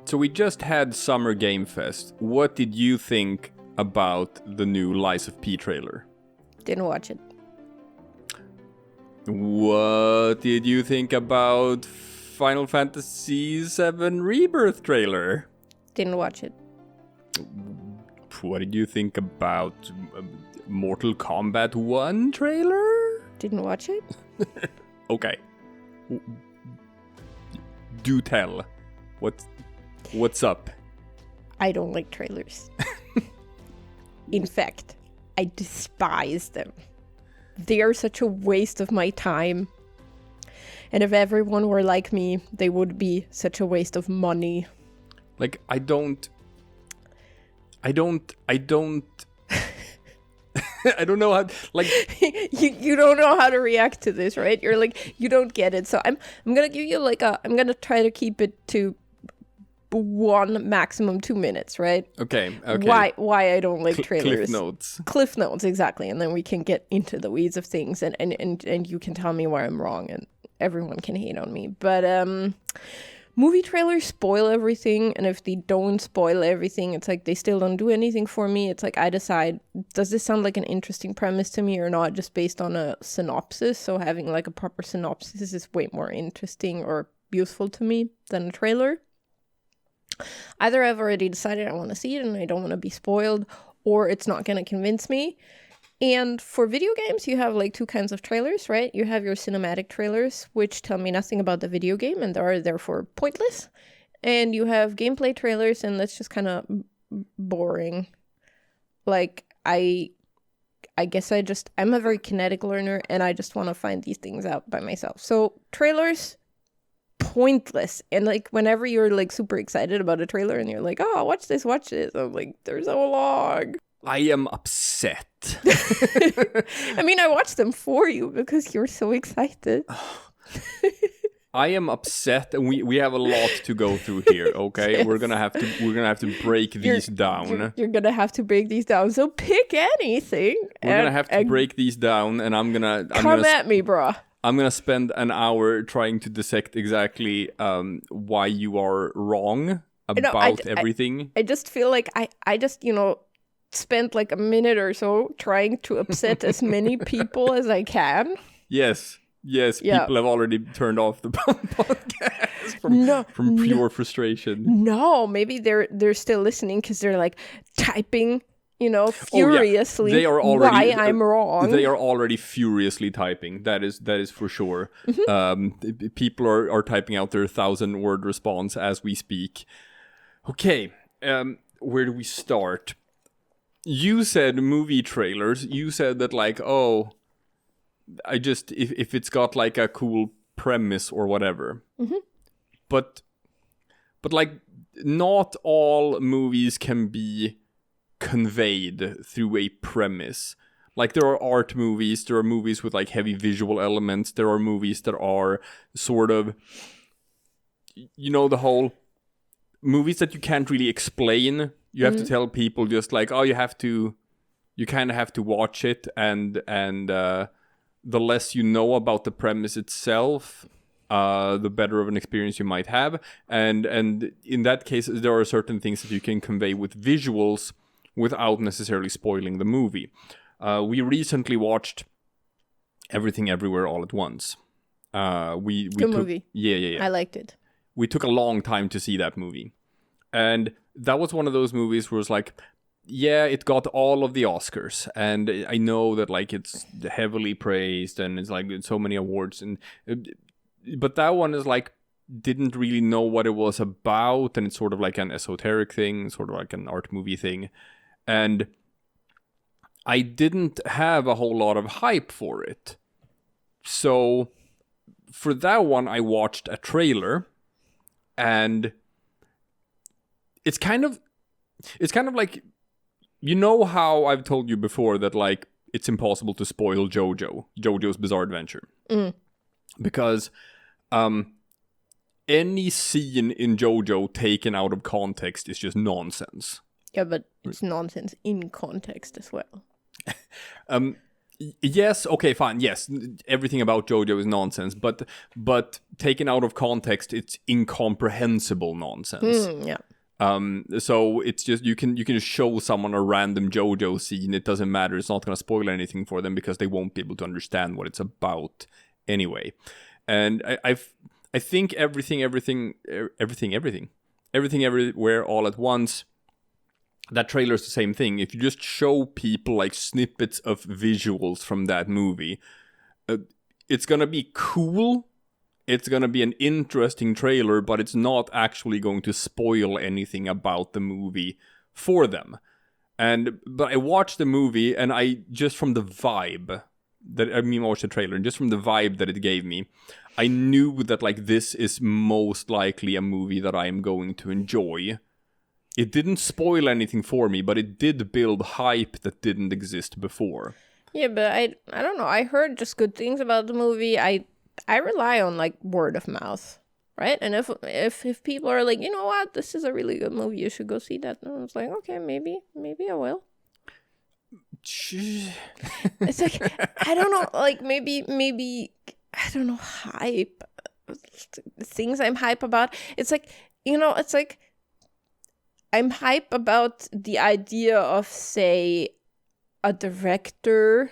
So we just had Summer Game Fest. What did you think about the new Lies of P trailer? Didn't watch it. What did you think about Final Fantasy VII Rebirth trailer? Didn't watch it. What did you think about Mortal Kombat 1 trailer? Didn't watch it. Okay. Do tell. What's up? I don't like trailers. In fact, I despise them. They are such a waste of my time. And if everyone were like me, they would be such a waste of money. Like, I don't I don't know how, like... you don't know how to react to this, right? You're like, you don't get it. So I'm gonna give you I'm gonna try to keep it to 1, maximum 2 minutes, right? Okay. Why I don't like trailers. Cliff notes, exactly. And then we can get into the weeds of things and you can tell me where I'm wrong and everyone can hate on me. But movie trailers spoil everything, and if they don't spoil everything, it's like they still don't do anything for me. It's like I decide, does this sound like an interesting premise to me or not, just based on a synopsis? So having like a proper synopsis is way more interesting or useful to me than a trailer. Either I've already decided I want to see it and I don't want to be spoiled, or it's not going to convince me. And for video games, you have like 2 kinds of trailers, right? You have your cinematic trailers, which tell me nothing about the video game and are therefore pointless. And you have gameplay trailers, and that's just kind of boring. Like, I guess I'm a very kinetic learner, and I just want to find these things out by myself. So trailers, pointless. And like whenever you're like super excited about a trailer and you're like, oh, watch this, I'm like, they're so long. I am upset. I mean, I watched them for you because you're so excited. I am upset, and we have a lot to go through here. Okay, yes. We're gonna have to break these down. You're gonna have to break these down. So pick anything. We're gonna have to break these down, and I'm gonna come at me, bro. I'm gonna spend an hour trying to dissect exactly why you are wrong about everything. I just feel like I just spent like a minute or so trying to upset as many people as I can. Yes, yeah. People have already turned off the podcast from pure frustration. No, maybe they're still listening because they're like typing, furiously. They are already, why I'm wrong. They are already furiously typing. That is for sure. Mm-hmm. People are typing out their 1,000-word response as we speak. Okay, where do we start? You said movie trailers. You said that like, oh, I just if it's got like a cool premise or whatever. Mm-hmm. But like, not all movies can be conveyed through a premise. Like, there are art movies, there are movies with like heavy visual elements, there are movies that are sort of, the whole movies that you can't really explain. You have to tell people just like, oh, you kind of have to watch it, and the less you know about the premise itself, the better of an experience you might have. And in that case, there are certain things that you can convey with visuals without necessarily spoiling the movie. We recently watched Everything Everywhere All at Once. Good movie. Yeah. I liked it. We took a long time to see that movie. And that was one of those movies where it's like, yeah, it got all of the Oscars. And I know that like it's heavily praised and it's like so many awards. But that one is like, didn't really know what it was about. And it's sort of like an esoteric thing, sort of like an art movie thing. And I didn't have a whole lot of hype for it. So for that one, I watched a trailer, and it's kind of like, how I've told you before that like it's impossible to spoil JoJo's Bizarre Adventure. Because any scene in JoJo taken out of context is just nonsense. Yeah, but it's nonsense in context as well. Yes, okay, fine. Yes, everything about JoJo is nonsense, but taken out of context, it's incomprehensible nonsense. Yeah. So it's just you can just show someone a random JoJo scene. It doesn't matter. It's not going to spoil anything for them because they won't be able to understand what it's about anyway. And I think everything everywhere all at once. That trailer is the same thing. If you just show people like snippets of visuals from that movie, it's gonna be cool. It's gonna be an interesting trailer, but it's not actually going to spoil anything about the movie for them. But I watched the movie, and I just from the vibe I watched the trailer, and just from the vibe that it gave me, I knew that like this is most likely a movie that I am going to enjoy. It didn't spoil anything for me, but it did build hype that didn't exist before. Yeah, but I don't know. I heard just good things about the movie. I rely on like word of mouth, right? And if people are like, you know what, this is a really good movie, you should go see that. And I was like, okay, maybe I will. It's like I don't know, like maybe I don't know, hype things I'm hype about. It's like, it's like I'm hype about the idea of, say, a director,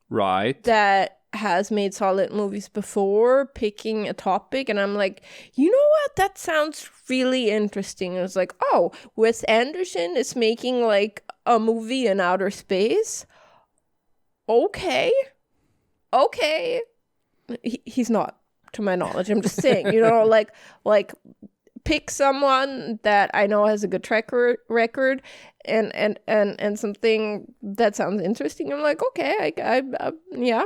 right, that has made solid movies before, picking a topic, and I'm like, you know what, that sounds really interesting. And it's like, oh, Wes Anderson is making like a movie in outer space. Okay. He's not, to my knowledge. I'm just saying, like pick someone that I know has a good track record and something that sounds interesting. I'm like, okay, I yeah.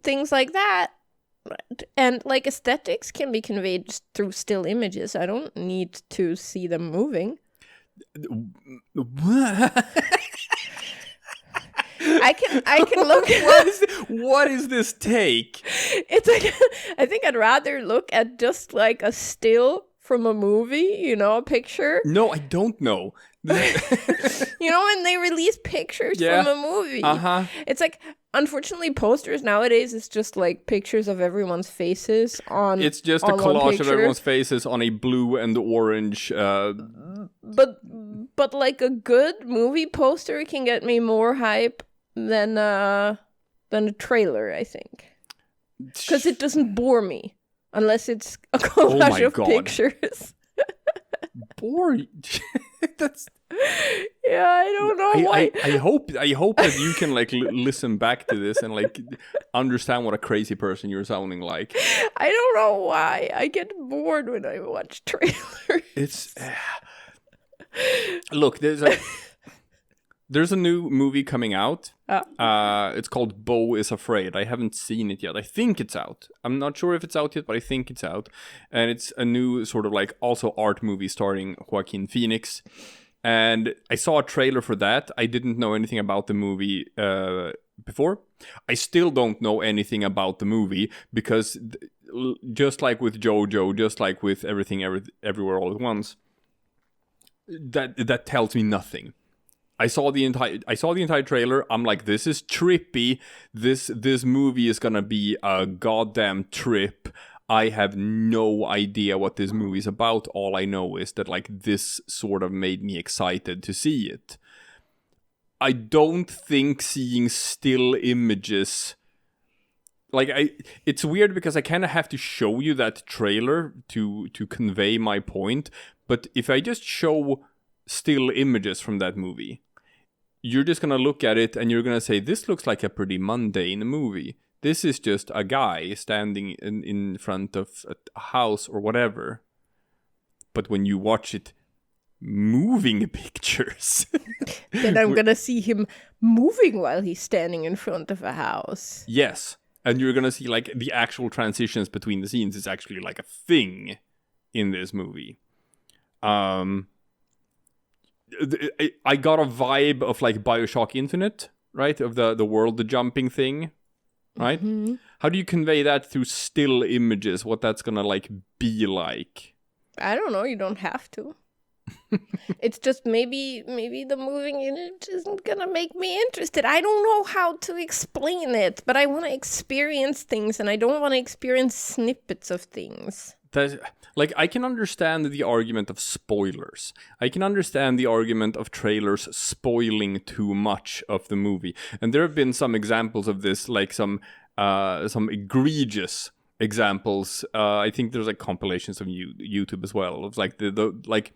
Things like that. And like aesthetics can be conveyed just through still images. I don't need to see them moving. I can look at what is this take? It's like I think I'd rather look at just like a still from a movie, a picture. No, I don't know. When they release pictures from a movie. It's like, unfortunately, posters nowadays is just like pictures of everyone's faces on. It's just a collage of everyone's faces on a blue and orange. But like a good movie poster can get me more hype than a trailer, I think, because it doesn't bore me unless it's a collage of pictures. Boring. That's. Yeah, I don't know why. I hope that you can like listen back to this and like understand what a crazy person you're sounding like. I don't know why I get bored when I watch trailers. It's look, there's a new movie coming out. It's called Beau is Afraid. I haven't seen it yet. I think it's out. I'm not sure if it's out yet, but I think it's out. And it's a new sort of like also art movie starring Joaquin Phoenix. And I saw a trailer for that. I didn't know anything about the movie before. I still don't know anything about the movie because just like with JoJo, just like with everything everywhere all at once, that tells me nothing. I saw the entire trailer. I'm like, this is trippy. This movie is gonna be a goddamn trip. I have no idea what this movie is about. All I know is that like this sort of made me excited to see it. I don't think seeing still images, like it's weird because I kind of have to show you that trailer to convey my point. But if I just show still images from that movie, you're just gonna look at it and you're gonna say, this looks like a pretty mundane movie. This is just a guy standing in front of a house or whatever. But when you watch it moving pictures, then I'm gonna see him moving while he's standing in front of a house. Yes, and you're gonna see like the actual transitions between the scenes is actually like a thing in this movie. I got a vibe of like BioShock Infinite, right? Of the world jumping thing. Right? Mm-hmm. How do you convey that through still images? What that's gonna like be like? I don't know. You don't have to. It's just maybe the moving image isn't gonna make me interested. I don't know how to explain it, but I want to experience things, and I don't want to experience snippets of things. Like, I can understand the argument of spoilers. I can understand the argument of trailers spoiling too much of the movie. And there have been some examples of this, like some egregious examples. I think there's like compilations of YouTube as well of like the like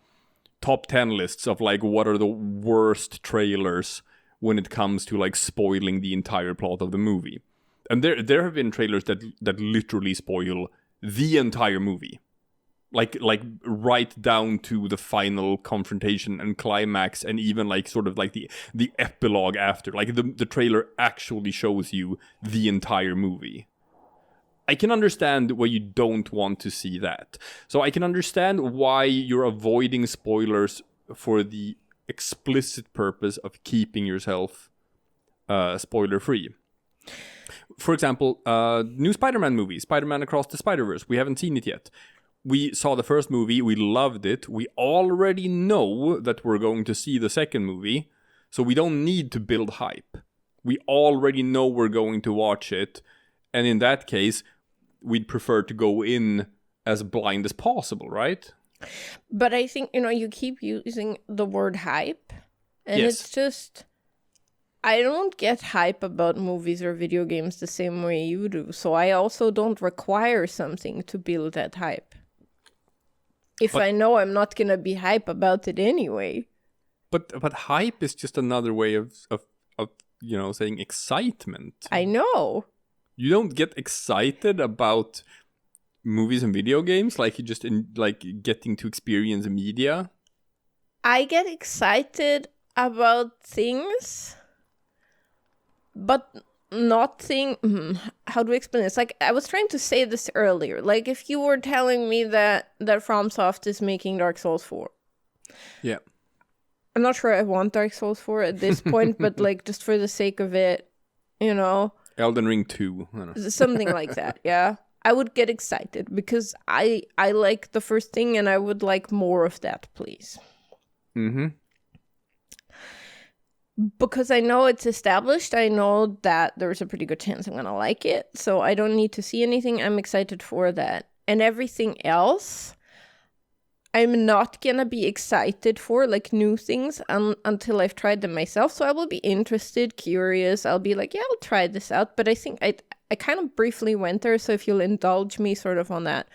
top 10 lists of like what are the worst trailers when it comes to like spoiling the entire plot of the movie. And there have been trailers that literally spoil the entire movie. Like right down to the final confrontation and climax, and even like sort of like the epilogue after. Like the trailer actually shows you the entire movie. I can understand why you don't want to see that. So I can understand why you're avoiding spoilers for the explicit purpose of keeping yourself spoiler free. For example, new Spider-Man movie, Spider-Man Across the Spider-Verse. We haven't seen it yet. We saw the first movie, we loved it. We already know that we're going to see the second movie, so we don't need to build hype. We already know we're going to watch it, and in that case, we'd prefer to go in as blind as possible, right? But I think, you keep using the word hype, and Yes. It's just... I don't get hype about movies or video games the same way you do, so I also don't require something to build that hype. If I know I'm not gonna be hype about it anyway. But hype is just another way of saying excitement. I know. You don't get excited about movies and video games like you just getting to experience media. I get excited about things, but not how do I explain this? Like, I was trying to say this earlier. Like, if you were telling me that FromSoft is making Dark Souls 4. Yeah. I'm not sure I want Dark Souls 4 at this point, but like, just for the sake of it, Elden Ring 2. I don't know. Something like that, yeah. I would get excited because I like the first thing, and I would like more of that, please. Mm-hmm. Because I know it's established, I know that there's a pretty good chance I'm gonna like it, so I don't need to see anything. I'm excited for that. And everything else, I'm not gonna be excited for, like, new things until I've tried them myself. So I will be interested, curious. I'll be like, yeah, I'll try this out. But I think I kind of briefly went there, so if you'll indulge me sort of on that,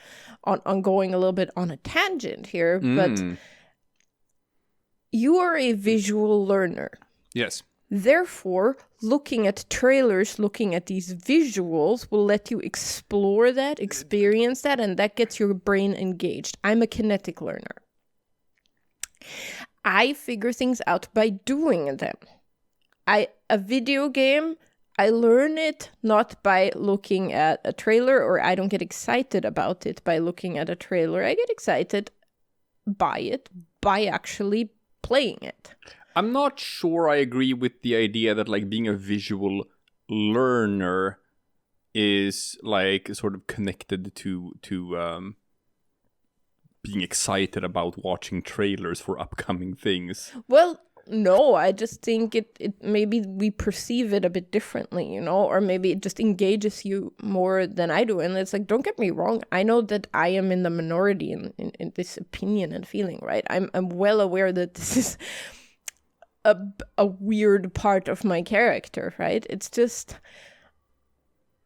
on going a little bit on a tangent here, but you are a visual learner. Yes. Therefore, looking at trailers, looking at these visuals will let you explore that, experience that, and that gets your brain engaged. I'm a kinetic learner. I figure things out by doing them. A video game, I learn it not by looking at a trailer, or I don't get excited about it by looking at a trailer. I get excited by it by actually playing it. I'm not sure I agree with the idea that like being a visual learner is like sort of connected to being excited about watching trailers for upcoming things. Well, no, I just think it maybe we perceive it a bit differently, or maybe it just engages you more than I do. And it's like, don't get me wrong, I know that I am in the minority in this opinion and feeling, right? I'm well aware that this is a weird part of my character, right? It's just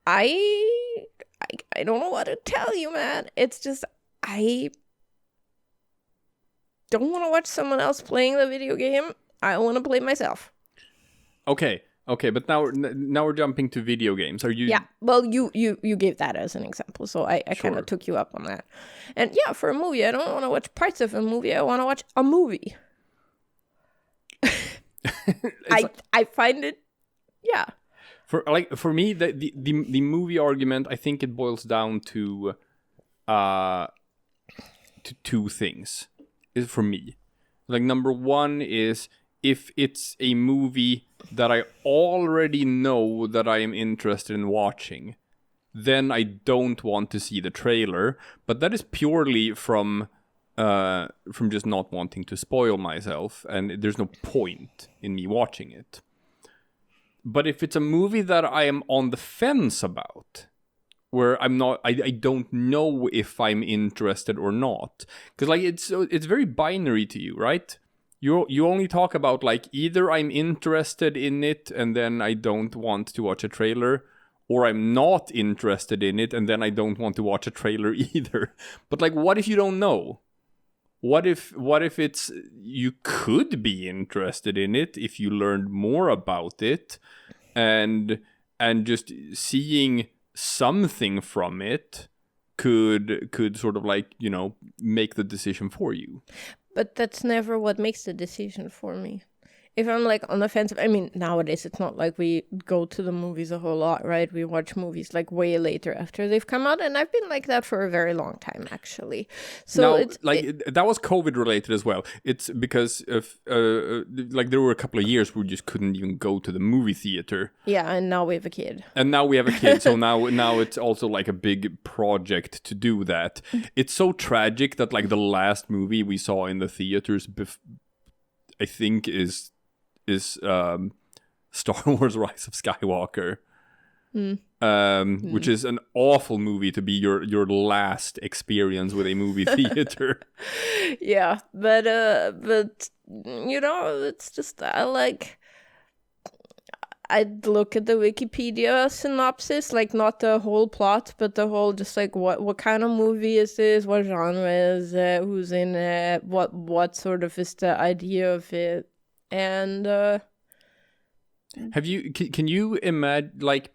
I don't know what to tell you, man. It's just I don't want to watch someone else playing the video game. I want to play myself. Okay, but now we're jumping to video games. Are you? Yeah. Well, you gave that as an example, so I Sure. kind of took you up on that. And yeah, for a movie, I don't want to watch parts of a movie. I want to watch a movie. I find it, yeah. For me, the movie argument, I think it boils down to two things. Is for me, like, number one is if it's a movie that I already know that I am interested in watching, then I don't want to see the trailer. But that is purely from from just not wanting to spoil myself, and there's no point in me watching it. But if it's a movie that I am on the fence about, where I'm not, I don't know if I'm interested or not, because like it's very binary to you, right? You only talk about like either I'm interested in it and then I don't want to watch a trailer, or I'm not interested in it and then I don't want to watch a trailer either. But like, what if you don't know? What if it's you could be interested in it if you learned more about it, and just seeing something from it could sort of like, you know, make the decision for you. But that's never what makes the decision for me. If I'm like on the fence, I mean, nowadays it's not like we go to the movies a whole lot, right? We watch movies like way later after they've come out, and I've been like that for a very long time, actually. So now, it's like that was COVID related as well. It's because of like there were a couple of years where we just couldn't even go to the movie theater. Yeah, and now we have a kid. And now we have a kid, so now it's also like a big project to do that. It's so tragic that like the last movie we saw in the theaters, I think, is Star Wars Rise of Skywalker, which is an awful movie to be your last experience with a movie theater. Yeah, but you know, it's just I'd look at the Wikipedia synopsis, like not the whole plot, but the whole just like what kind of movie is this, what genre is it, who's in it, what sort of is the idea of it. And have you can you imagine, like,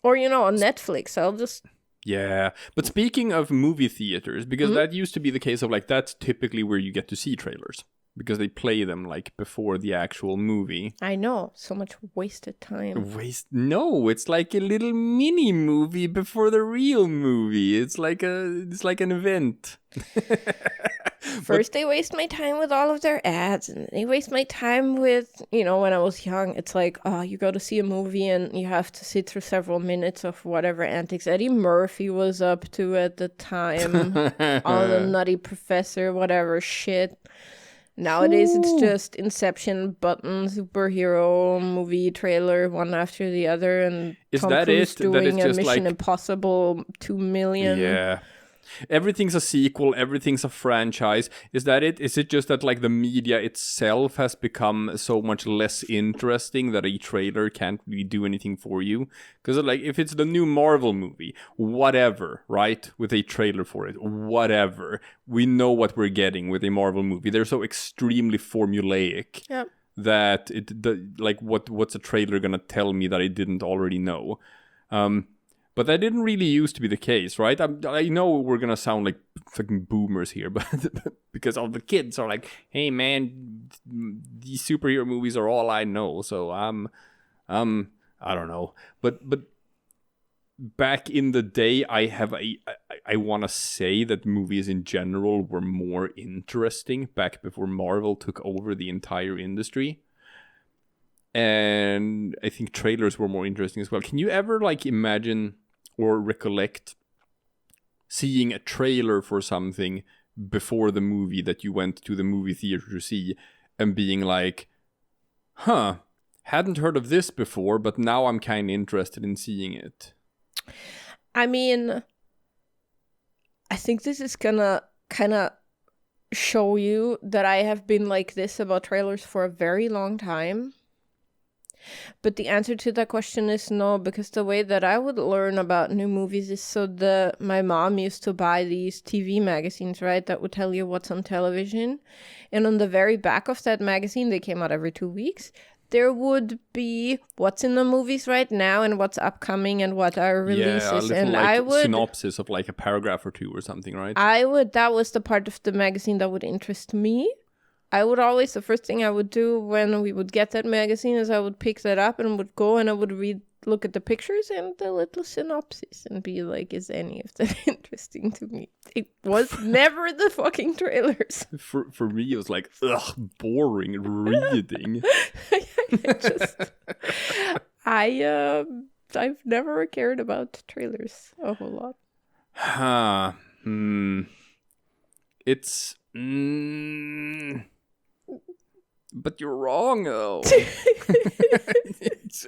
or you know, on Netflix I'll just yeah. But speaking of movie theaters, because that used to be the case of like that's typically where you get to see trailers, because they play them like before the actual movie. I know, so much wasted time. No, it's like a little mini movie before the real movie. It's like an event. First, they waste my time with all of their ads, and they waste my time with, you know, when I was young, it's like, oh, you go to see a movie and you have to sit through several minutes of whatever antics Eddie Murphy was up to at the time, all the Nutty Professor, whatever shit. Nowadays, it's just Inception, button, superhero, movie trailer, one after the other, and Tom Cruise doing a Mission like Impossible 2 million. Yeah. Everything's a sequel, everything's a franchise. Is that it? Is it just that like the media itself has become so much less interesting that a trailer can't really do anything for you? Because like if it's the new Marvel movie, whatever, right? With a trailer for it, whatever. We know what we're getting with a Marvel movie. They're so extremely formulaic. Yep. That like what's a trailer gonna tell me that I didn't already know? But that didn't really used to be the case, right? I know we're gonna sound like fucking boomers here, but because all the kids are like, "Hey, man, these superhero movies are all I know." So I don't know, but back in the day, I want to say that movies in general were more interesting back before Marvel took over the entire industry. And I think trailers were more interesting as well. Can you ever like imagine or recollect seeing a trailer for something before the movie that you went to the movie theater to see and being like, huh, hadn't heard of this before, but now I'm kind of interested in seeing it? I mean, I think this is gonna kind of show you that I have been like this about trailers for a very long time. But the answer to that question is no, because the way that I would learn about new movies is my mom used to buy these TV magazines, right, that would tell you what's on television. And on the very back of that magazine, they came out every 2 weeks, there would be what's in the movies right now and what's upcoming and what are releases. Yeah, a little and like I would synopsis of like a paragraph or two or something, right? That was the part of the magazine that would interest me. I would always, the first thing I would do when we would get that magazine is I would pick that up and would go and I would look at the pictures and the little synopsis and be like, is any of that interesting to me? It was never the fucking trailers. For me, it was like, ugh, boring reading. I've never cared about trailers a whole lot. It's But you're wrong, though.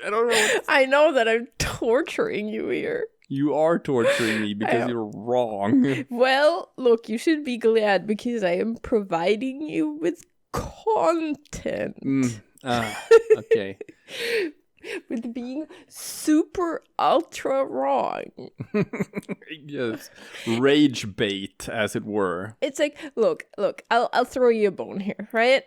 I don't know. I know that I'm torturing you here. You are torturing me because you're wrong. Well, look, you should be glad because I am providing you with content. Okay. With being super ultra wrong. Yes. Rage bait, as it were. It's like, look, I'll throw you a bone here, right?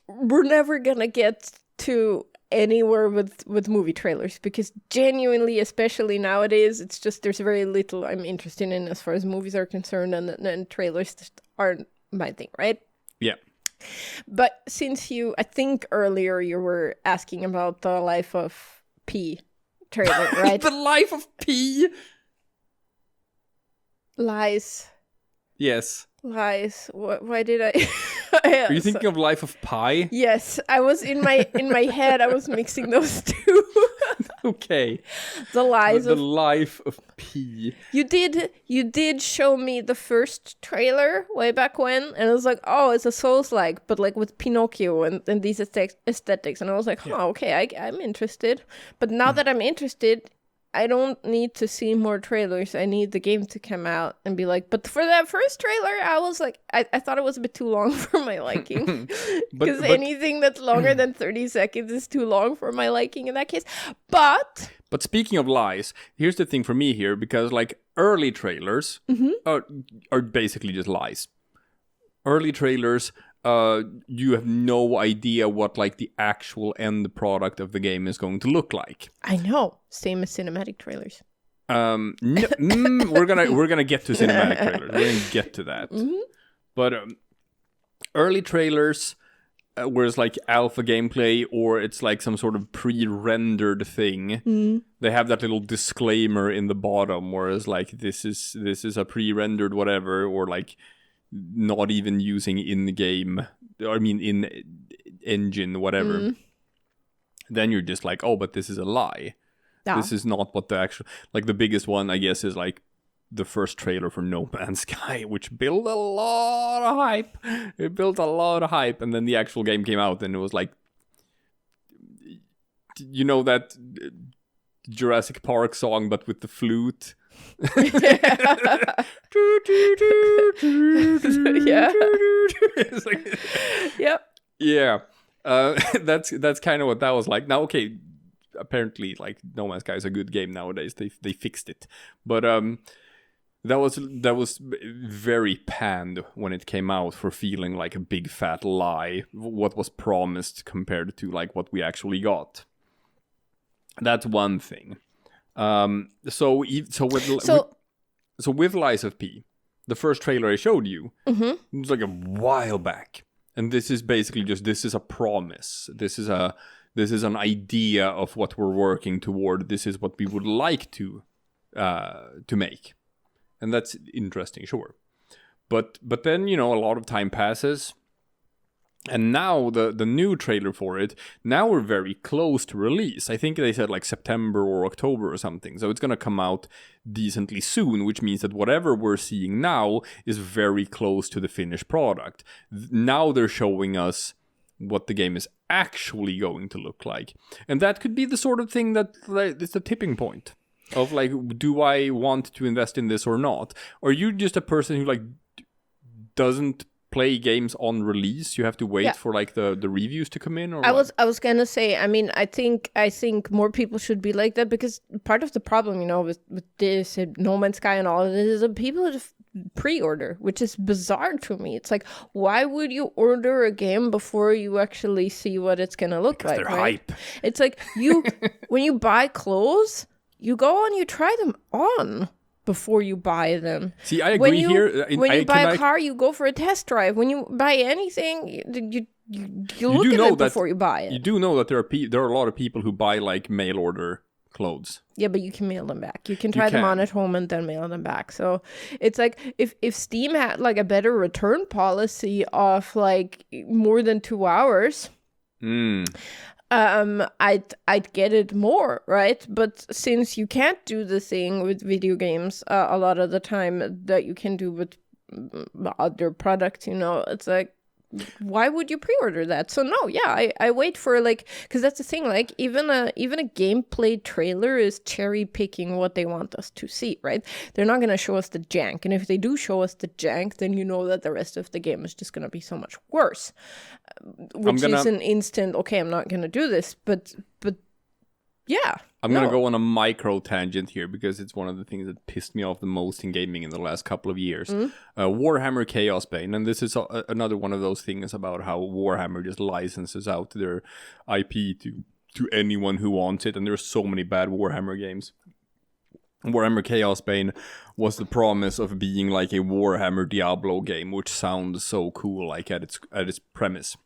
We're never gonna get to anywhere with movie trailers because genuinely, especially nowadays, it's just there's very little I'm interested in as far as movies are concerned, and trailers just aren't my thing, right? Yeah. But since I think earlier you were asking about the Life of P trailer, right? The Life of P? Lies. Yes. Lies. Why did I? Are you thinking of Life of Pi? Yes, I was in my head. I was mixing those two. Okay. The Life of P. You did show me the first trailer way back when, and I was like, oh, it's a Souls-like, but like with Pinocchio and these aesthetics, and I was like, okay, I'm interested. But now that I'm interested, I don't need to see more trailers. I need the game to come out and be like, but for that first trailer, I was like, I thought it was a bit too long for my liking. Because anything that's longer than 30 seconds is too long for my liking in that case. But speaking of lies, here's the thing for me here, because like early trailers are basically just lies. Early trailers, you have no idea what like the actual end product of the game is going to look like. I know. Same as cinematic trailers. No, we're gonna get to cinematic trailers. We're gonna get to that. Mm-hmm. But early trailers, where it's like alpha gameplay or it's like some sort of pre-rendered thing, they have that little disclaimer in the bottom where it's like this is a pre-rendered whatever, or like not even using in-game, in-engine, whatever. Then you're just like, oh, but this is a lie. Yeah. This is not what the actual... Like, the biggest one, I guess, is like the first trailer for No Man's Sky, which built a lot of hype. It built a lot of hype, and then the actual game came out, and it was like... You know that Jurassic Park song, but with the flute? Yeah. It's like, yep. Yeah. That's kind of what that was like. Now, okay, apparently, like, No Man's Sky is a good game nowadays. They fixed it, but that was very panned when it came out for feeling like a big fat lie. What was promised compared to like what we actually got. That's one thing. So with Lies of P, the first trailer I showed you, it was like a while back, and this is basically just this is a promise. This is an idea of what we're working toward. This is what we would like to make, and that's interesting, sure. But then a lot of time passes. And now the new trailer for it, now we're very close to release. I think they said like September or October or something. So it's going to come out decently soon, which means that whatever we're seeing now is very close to the finished product. Now they're showing us what the game is actually going to look like. And that could be the sort of thing that is the tipping point of like, do I want to invest in this or not? Or are you just a person who like doesn't play games on release? You have to wait for like the reviews to come in, or I was gonna say, I mean, I think more people should be like that, because part of the problem, with this No Man's Sky and all of this is that people just pre-order, which is bizarre to me. It's like, why would you order a game before you actually see what it's gonna look like? They're right? hype. It's like when you buy clothes, you go and you try them on before you buy them. See, I agree here. When you buy a car, you go for a test drive. When you buy anything, you look at it before you buy it. You do know that there are a lot of people who buy like mail order clothes. Yeah, but you can mail them back. You can try them on at home and then mail them back. So it's like if Steam had like a better return policy of like more than 2 hours. I'd get it more, right? But since you can't do the thing with video games a lot of the time that you can do with other products, you know, it's like, why would you pre-order that? So no, yeah, I wait for like, because that's the thing, like even a gameplay trailer is cherry picking what they want us to see, right? They're not going to show us the jank, and if they do show us the jank, then you know that the rest of the game is just going to be so much worse, which is an instant, okay, I'm not going to do this, but yeah. I'm going to go on a micro tangent here because it's one of the things that pissed me off the most in gaming in the last couple of years. Warhammer Chaos Bane, and this is another one of those things about how Warhammer just licenses out their IP to anyone who wants it, and there's so many bad Warhammer games. Warhammer Chaos Bane was the promise of being like a Warhammer Diablo game, which sounds so cool, like at its premise.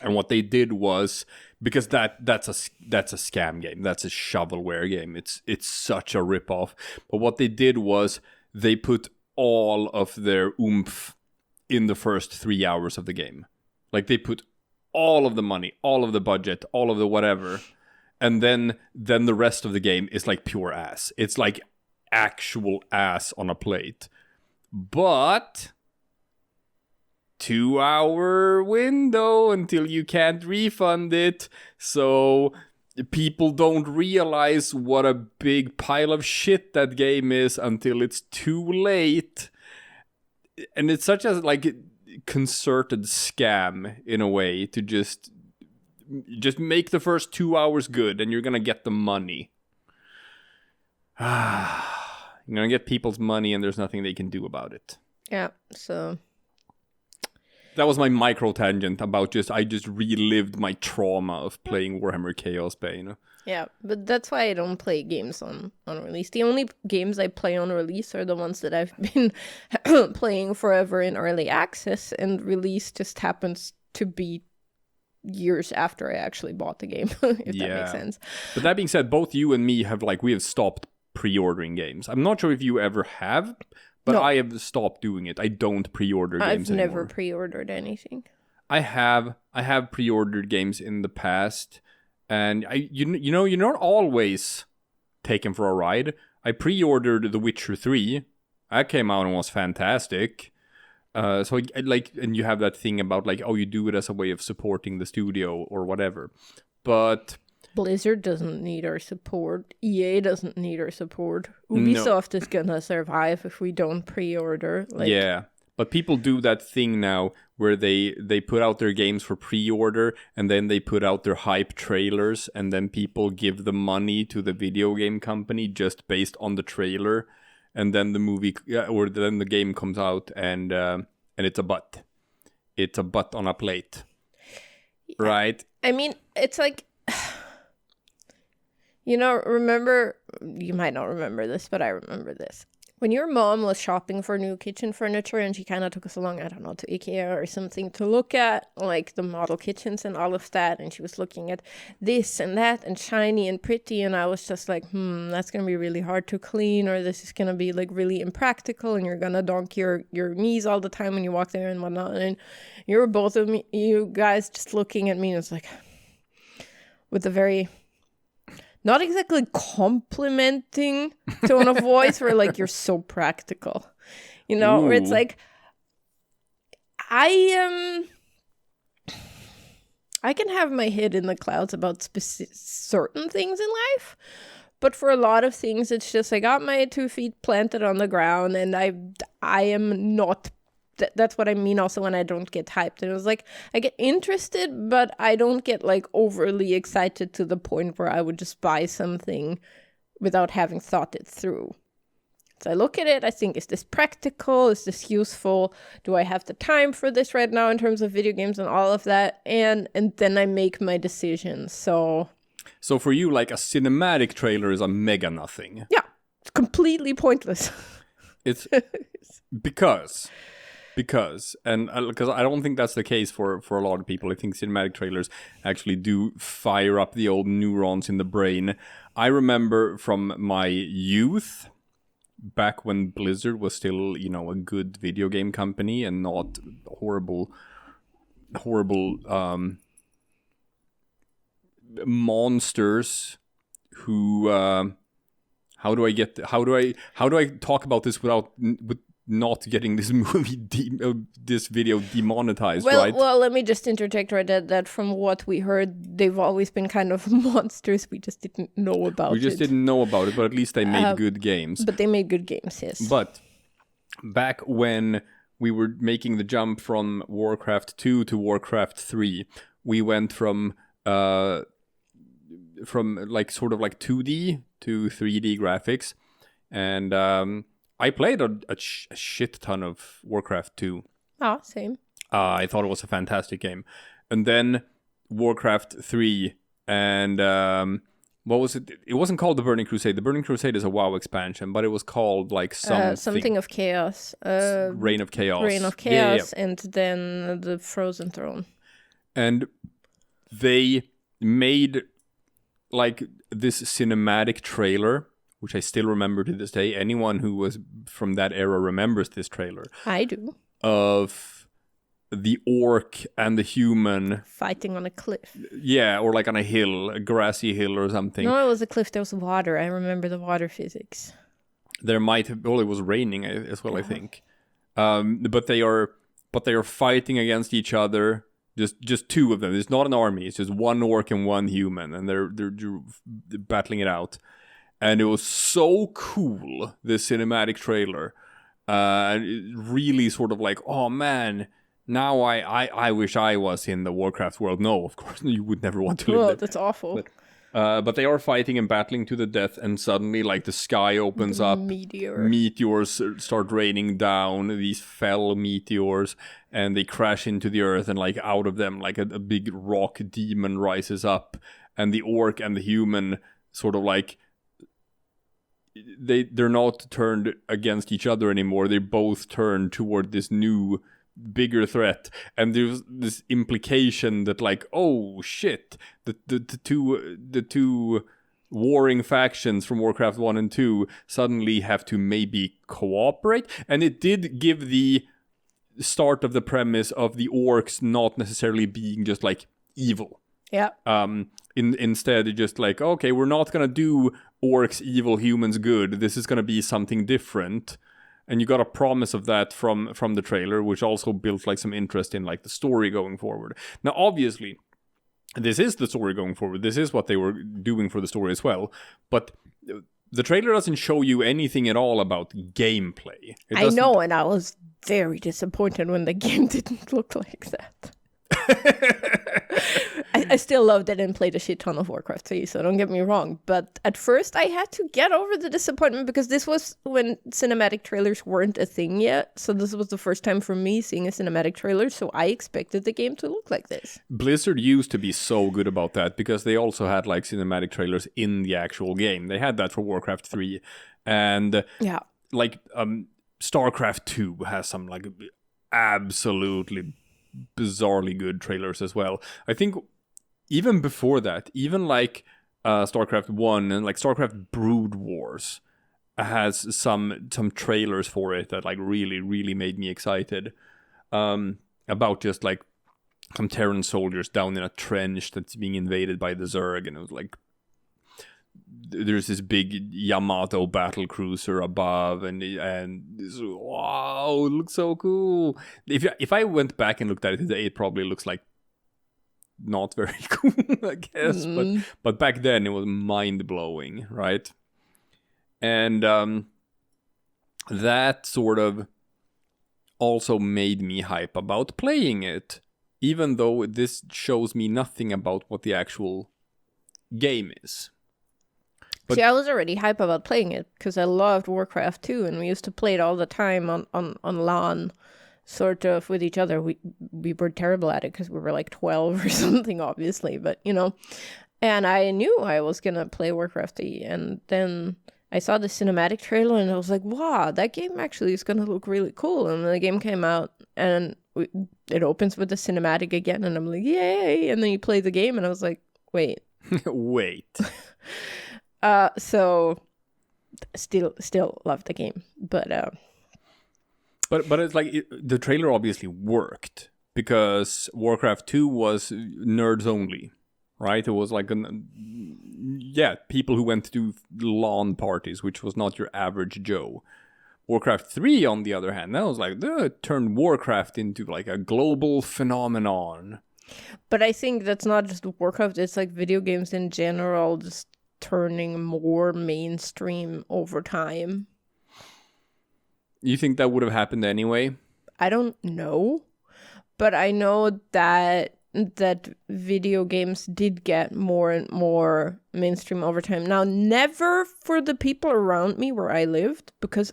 And what they did was, because that's a scam game, that's a shovelware game. It's such a ripoff. But what they did was they put all of their oomph in the first 3 hours of the game. Like they put all of the money, all of the budget, all of the whatever, and then the rest of the game is like pure ass. It's like actual ass on a plate. But 2-hour window until you can't refund it, so people don't realize what a big pile of shit that game is until it's too late. And it's such a like concerted scam in a way to just make the first 2 hours good and you're gonna get the money. You're gonna get people's money and there's nothing they can do about it. Yeah, so that was my micro tangent about I just relived my trauma of playing Warhammer Chaos Bane. Yeah, but that's why I don't play games on release. The only games I play on release are the ones that I've been playing forever in early access, and release just happens to be years after I actually bought the game, if that makes sense. But that being said, both you and me we have stopped pre-ordering games. I'm not sure if you ever have, but no. I have stopped doing it. I don't pre-order games anymore. I've never pre-ordered anything. I have pre-ordered games in the past, and you know, you're not always taken for a ride. I pre-ordered The Witcher 3. That came out and was fantastic. So and you have that thing about like, oh, you do it as a way of supporting the studio or whatever. But Blizzard doesn't need our support. EA doesn't need our support. Ubisoft is gonna survive if we don't pre-order. Yeah, but people do that thing now where they put out their games for pre-order and then they put out their hype trailers and then people give the money to the video game company just based on the trailer, and then the movie or then the game comes out and it's a butt. It's a butt on a plate, right? I mean, it's like. You know, you might not remember this, but I remember this. When your mom was shopping for new kitchen furniture and she kind of took us along, I don't know, to IKEA or something to look at, like the model kitchens and all of that. And she was looking at this and that and shiny and pretty. And I was just like, that's going to be really hard to clean, or this is going to be like really impractical. And you're going to donk your knees all the time when you walk there and whatnot. And you were both of you guys just looking at me and it's like, with a very... not exactly complimenting tone of voice, where like you're so practical, you know. Ooh. Where it's like, I can have my head in the clouds about certain things in life, but for a lot of things, it's just I got my 2 feet planted on the ground, and I am not. That's what I mean also when I don't get hyped. And it was like, I get interested, but I don't get like overly excited to the point where I would just buy something without having thought it through. So I look at it, I think, is this practical? Is this useful? Do I have the time for this right now in terms of video games and all of that? And then I make my decisions. So for you, like a cinematic trailer is a mega nothing. Yeah, it's completely pointless. It's because I don't think that's the case for a lot of people. I think cinematic trailers actually do fire up the old neurons in the brain. I remember from my youth, back when Blizzard was still, you know, a good video game company and not horrible monsters who how do I talk about this without not getting this this video demonetized, well, right? Well, let me just interject right that from what we heard, they've always been kind of monsters. We just didn't know about it. We just didn't know about it, but at least they made good games. But they made good games, yes. But back when we were making the jump from Warcraft 2 to Warcraft 3, we went from like sort of like 2D to 3D graphics, and I played a shit ton of Warcraft 2. Ah, same. I thought it was a fantastic game. And then Warcraft 3, and what was it? It wasn't called the Burning Crusade. The Burning Crusade is a WoW expansion, but it was called like something of Chaos. Reign of Chaos. Reign of Chaos, yeah. And then the Frozen Throne. And they made like this cinematic trailer, which I still remember to this day. Anyone who was from that era remembers this trailer. I do. Of the orc and the human fighting on a cliff. Yeah, or like on a hill, a grassy hill or something. No, it was a cliff. There was water. I remember the water physics. There might have. Well, it was raining as well, I think. But they are fighting against each other. Just two of them. It's not an army. It's just one orc and one human, and they're battling it out. And it was so cool, this cinematic trailer. And it really sort of like, oh man, now I wish I was in the Warcraft world. No, of course, you would never want to live there. That's awful. But they are fighting and battling to the death, and suddenly like the sky opens up. Meteors start raining down, these fell meteors, and they crash into the earth, and like out of them, like a big rock demon rises up, and the orc and the human sort of like, they're not turned against each other anymore. They both turn toward this new bigger threat, and there's this implication that like, oh shit, the two warring factions from Warcraft 1 and 2 suddenly have to maybe cooperate. And it did give the start of the premise of the orcs not necessarily being just like evil. Yeah. Instead, it's just like, okay, we're not gonna do orcs evil, humans good. This is gonna be something different. And you got a promise of that from the trailer, which also built like some interest in like the story going forward. Now, obviously, this is the story going forward. This is what they were doing for the story as well. But the trailer doesn't show you anything at all about gameplay. I know, and I was very disappointed when the game didn't look like that. I still loved it and played a shit ton of Warcraft 3, so don't get me wrong. But at first I had to get over the disappointment because this was when cinematic trailers weren't a thing yet. So this was the first time for me seeing a cinematic trailer, so I expected the game to look like this. Blizzard used to be so good about that because they also had like cinematic trailers in the actual game. They had that for Warcraft 3. And yeah, like StarCraft 2 has some like absolutely bizarrely good trailers as well. I think even before that, even like StarCraft 1 and like StarCraft Brood Wars has some trailers for it that like really, really made me excited. About just like some Terran soldiers down in a trench that's being invaded by the Zerg, and it was like there's this big Yamato battle cruiser above, and this, wow, it looks so cool. If I went back and looked at it today, it probably looks like not very cool, I guess. But back then it was mind blowing, right? And that sort of also made me hype about playing it, even though this shows me nothing about what the actual game is. But see, I was already hype about playing it because I loved Warcraft 2, and we used to play it all the time on LAN, sort of with each other. We were terrible at it because we were like 12 or something, obviously, but you know. And I knew I was gonna play Warcraft 3, and then I saw the cinematic trailer, and I was like, wow, that game actually is gonna look really cool. And then the game came out, and it opens with the cinematic again, and I'm like, yay! And then you play the game, and I was like, wait. Wait. So still love the game, but it's like the trailer obviously worked because Warcraft 2 was nerds only, right? It was like people who went to LAN parties, which was not your average Joe. Warcraft 3, on the other hand, that was like, turned Warcraft into like a global phenomenon. But I think that's not just Warcraft, it's like video games in general just turning more mainstream over time. You think that would have happened anyway? I don't know. But I know that video games did get more and more mainstream over time. Now, never for the people around me where I lived, because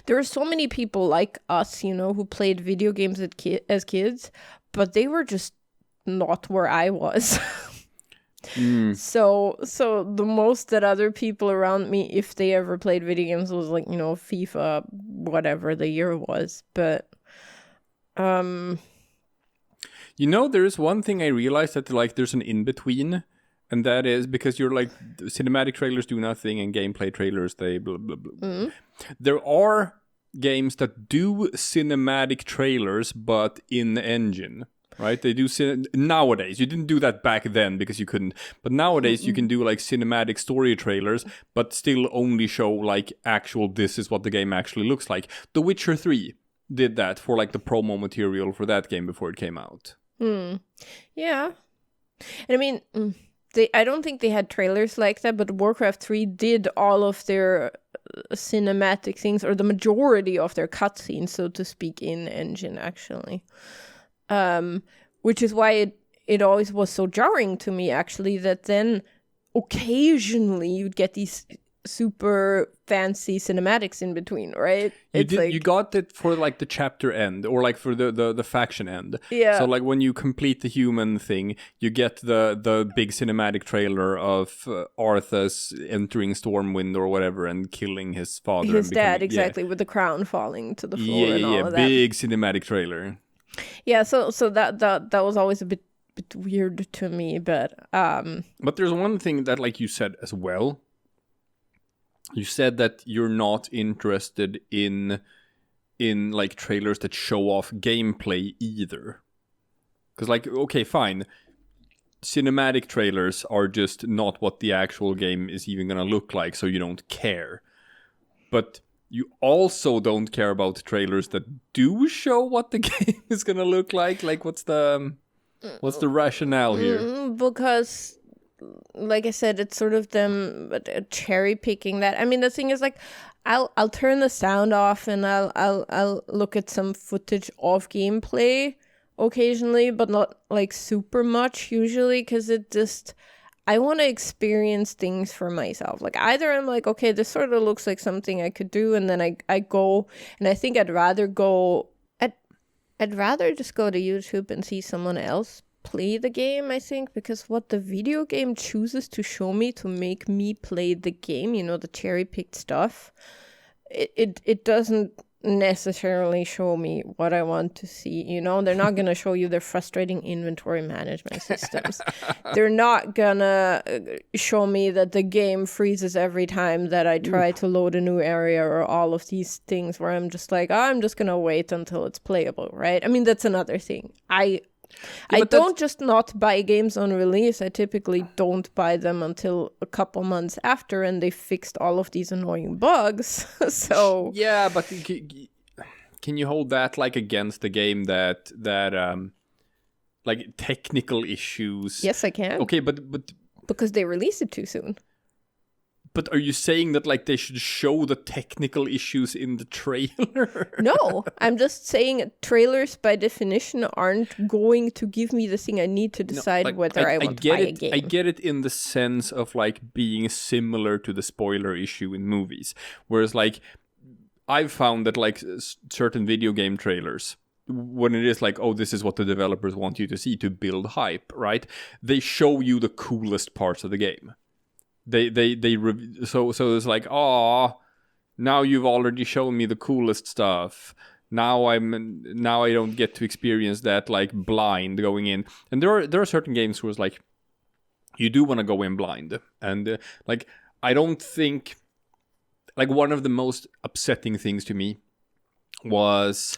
there were so many people like us, who played video games as kids, but they were just not where I was. So the most that other people around me, if they ever played video games, was like, FIFA, whatever the year was. But there's one thing I realized that like there's an in-between, and that is because you're like, cinematic trailers do nothing and gameplay trailers, they blah, blah, blah. There are games that do cinematic trailers, but in engine, right? They do nowadays. You didn't do that back then because you couldn't. But nowadays you can do like cinematic story trailers, but still only show like actual, this is what the game actually looks like. The Witcher 3 did that for like the promo material for that game before it came out. Yeah. And I mean, I don't think they had trailers like that, but Warcraft 3 did all of their cinematic things, or the majority of their cutscenes, so to speak, in engine, actually. Which is why it always was so jarring to me, actually, that then occasionally you'd get these super fancy cinematics in between, right? You got it for like the chapter end, or like for the faction end. Yeah. So like when you complete the human thing, you get the big cinematic trailer of Arthas entering Stormwind or whatever and killing his father. His dad, exactly, with the crown falling to the floor and all of that. Big cinematic trailer. Yeah, so that was always a bit weird to me, but But there's one thing that, like you said as well. You said that you're not interested in like trailers that show off gameplay either. Because like, okay, fine. Cinematic trailers are just not what the actual game is even going to look like, so you don't care. But you also don't care about trailers that do show what the game is going to look like. Like, what's the rationale here? Because, like I said, it's sort of them cherry picking that. I mean, the thing is, like, I'll turn the sound off and I'll look at some footage of gameplay occasionally, but not like super much usually, because I want to experience things for myself. Like, either I'm like, okay, this sort of looks like something I could do, and then I go, and I think I'd rather just go to YouTube and see someone else play the game, I think, because what the video game chooses to show me to make me play the game, the cherry-picked stuff, it doesn't necessarily show me what I want to see. They're not going to show you their frustrating inventory management systems. They're not going to show me that the game freezes every time that I try to load a new area, or all of these things where I'm just like, I'm just going to wait until it's playable, right? I mean, that's another thing. I don't just not buy games on release. I typically don't buy them until a couple months after, and they fixed all of these annoying bugs. So yeah, but can you hold that like against the game that like technical issues? Yes, I can. Okay, but because they released it too soon. But are you saying that like they should show the technical issues in the trailer? No, I'm just saying trailers by definition aren't going to give me the thing I need to decide whether I want to buy a game. I get it in the sense of like being similar to the spoiler issue in movies. Whereas like I've found that like certain video game trailers, when it is like, oh, this is what the developers want you to see to build hype, right? They show you the coolest parts of the game. So it's like, oh, now you've already shown me the coolest stuff. Now I don't get to experience that like blind going in. And there are certain games where it's like you do want to go in blind, and like I don't think, like, one of the most upsetting things to me was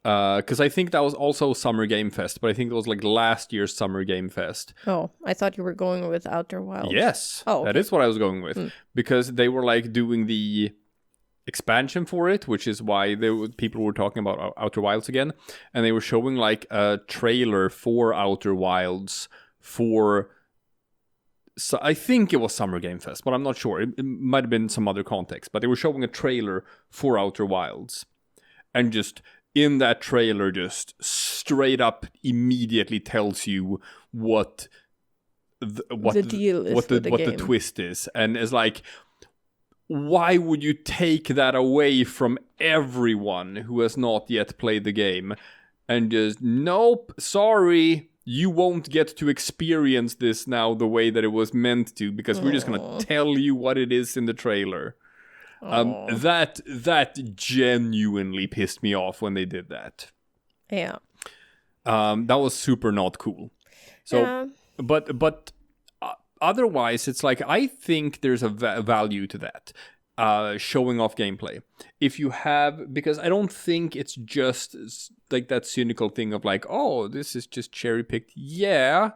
Because I think that was also Summer Game Fest, but I think it was like last year's Summer Game Fest. Oh, I thought you were going with Outer Wilds. Yes, okay. That is what I was going with. Because they were like doing the expansion for it, which is why people were talking about Outer Wilds again. And they were showing like a trailer for Outer Wilds for... So I think it was Summer Game Fest, but I'm not sure. It might have been some other context. But they were showing a trailer for Outer Wilds. And just... in that trailer, just straight up immediately tells you what the deal is, what the twist is, and it's like, why would you take that away from everyone who has not yet played the game, and just nope, sorry, you won't get to experience this now the way that it was meant to, because we're just gonna tell you what it is in the trailer. That genuinely pissed me off when they did that. Yeah. That was super not cool. So, yeah. but otherwise, it's like, I think there's a value to that. Showing off gameplay. If you have, because I don't think it's just like that cynical thing of like, oh, this is just cherry picked. Yeah.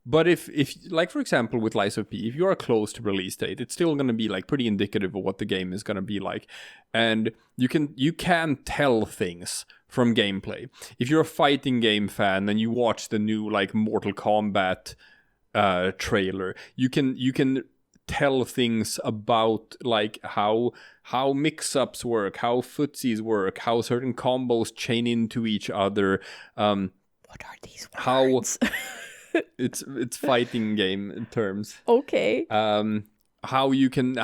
But if like, for example, with Lies of P, if you are close to release date, it's still going to be like pretty indicative of what the game is going to be like. And you can tell things from gameplay. If you're a fighting game fan and you watch the new like Mortal Kombat trailer, you can tell things about like how mix-ups work, how footsies work, how certain combos chain into each other. What are these words? How it's fighting game terms. Okay. How you can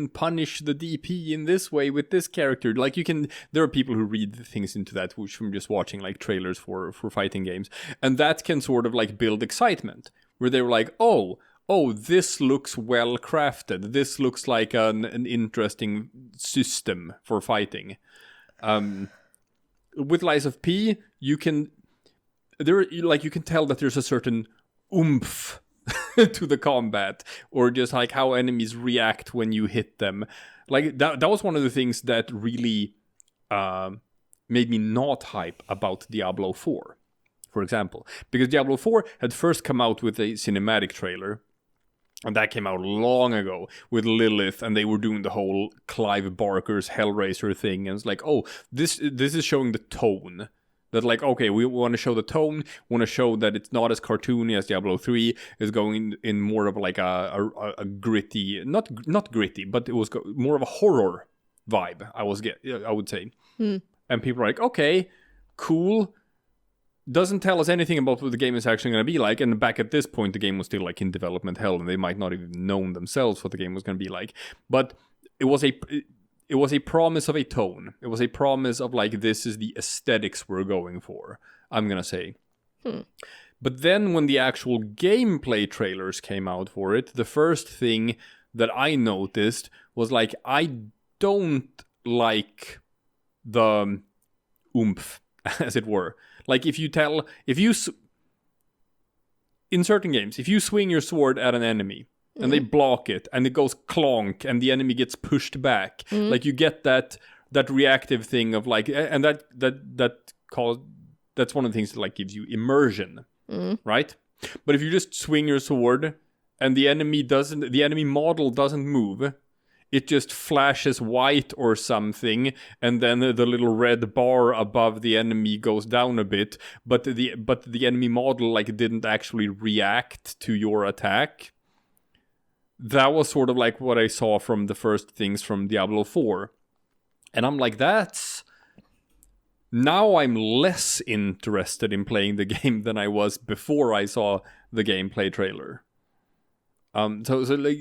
punish the DP in this way with this character. Like there are people who read things into that which from just watching like trailers for fighting games, and that can sort of like build excitement where they were like, oh, this looks well crafted. This looks like an interesting system for fighting. With Lies of P, you can tell that there's a certain oomph to the combat, or just like how enemies react when you hit them. Like that was one of the things that really made me not hype about Diablo 4, for example. Because Diablo 4 had first come out with a cinematic trailer, and that came out long ago with Lilith, and they were doing the whole Clive Barker's Hellraiser thing, and it's like, oh, this is showing the tone. That like, okay, we want to show the tone, we want to show that it's not as cartoony as Diablo 3, is going in more of like a gritty, not gritty, but it was more of a horror vibe, I would say. And people are like, okay, cool. Doesn't tell us anything about what the game is actually going to be like, and back at this point, the game was still like in development hell, and they might not even known themselves what the game was going to be like. But it was a promise of a tone. It was a promise of like, this is the aesthetics we're going for, I'm gonna say. But then when the actual gameplay trailers came out for it, the first thing that I noticed was like, I don't like the oomph, as it were. Like in certain games, if you swing your sword at an enemy, and they block it, and it goes clonk, and the enemy gets pushed back. Like you get that reactive thing of like, and that's one of the things that like gives you immersion, right? But if you just swing your sword and the enemy model doesn't move, it just flashes white or something, and then the little red bar above the enemy goes down a bit, but the enemy model like didn't actually react to your attack. That was sort of like what I saw from the first things from Diablo 4. And I'm like, now I'm less interested in playing the game than I was before I saw the gameplay trailer. So like,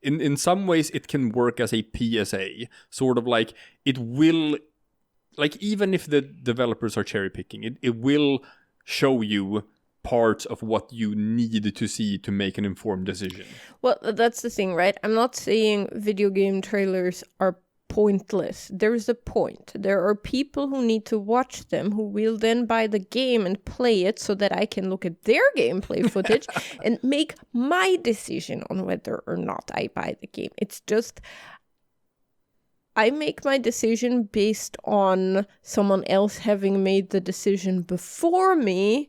in some ways it can work as a PSA. Sort of like, it will, like, even if the developers are cherry picking, it will show you parts of what you need to see to make an informed decision. Well, that's the thing, right? I'm not saying video game trailers are pointless. There's a point. There are people who need to watch them, who will then buy the game and play it so that I can look at their gameplay footage and make my decision on whether or not I buy the game. It's just, I make my decision based on someone else having made the decision before me,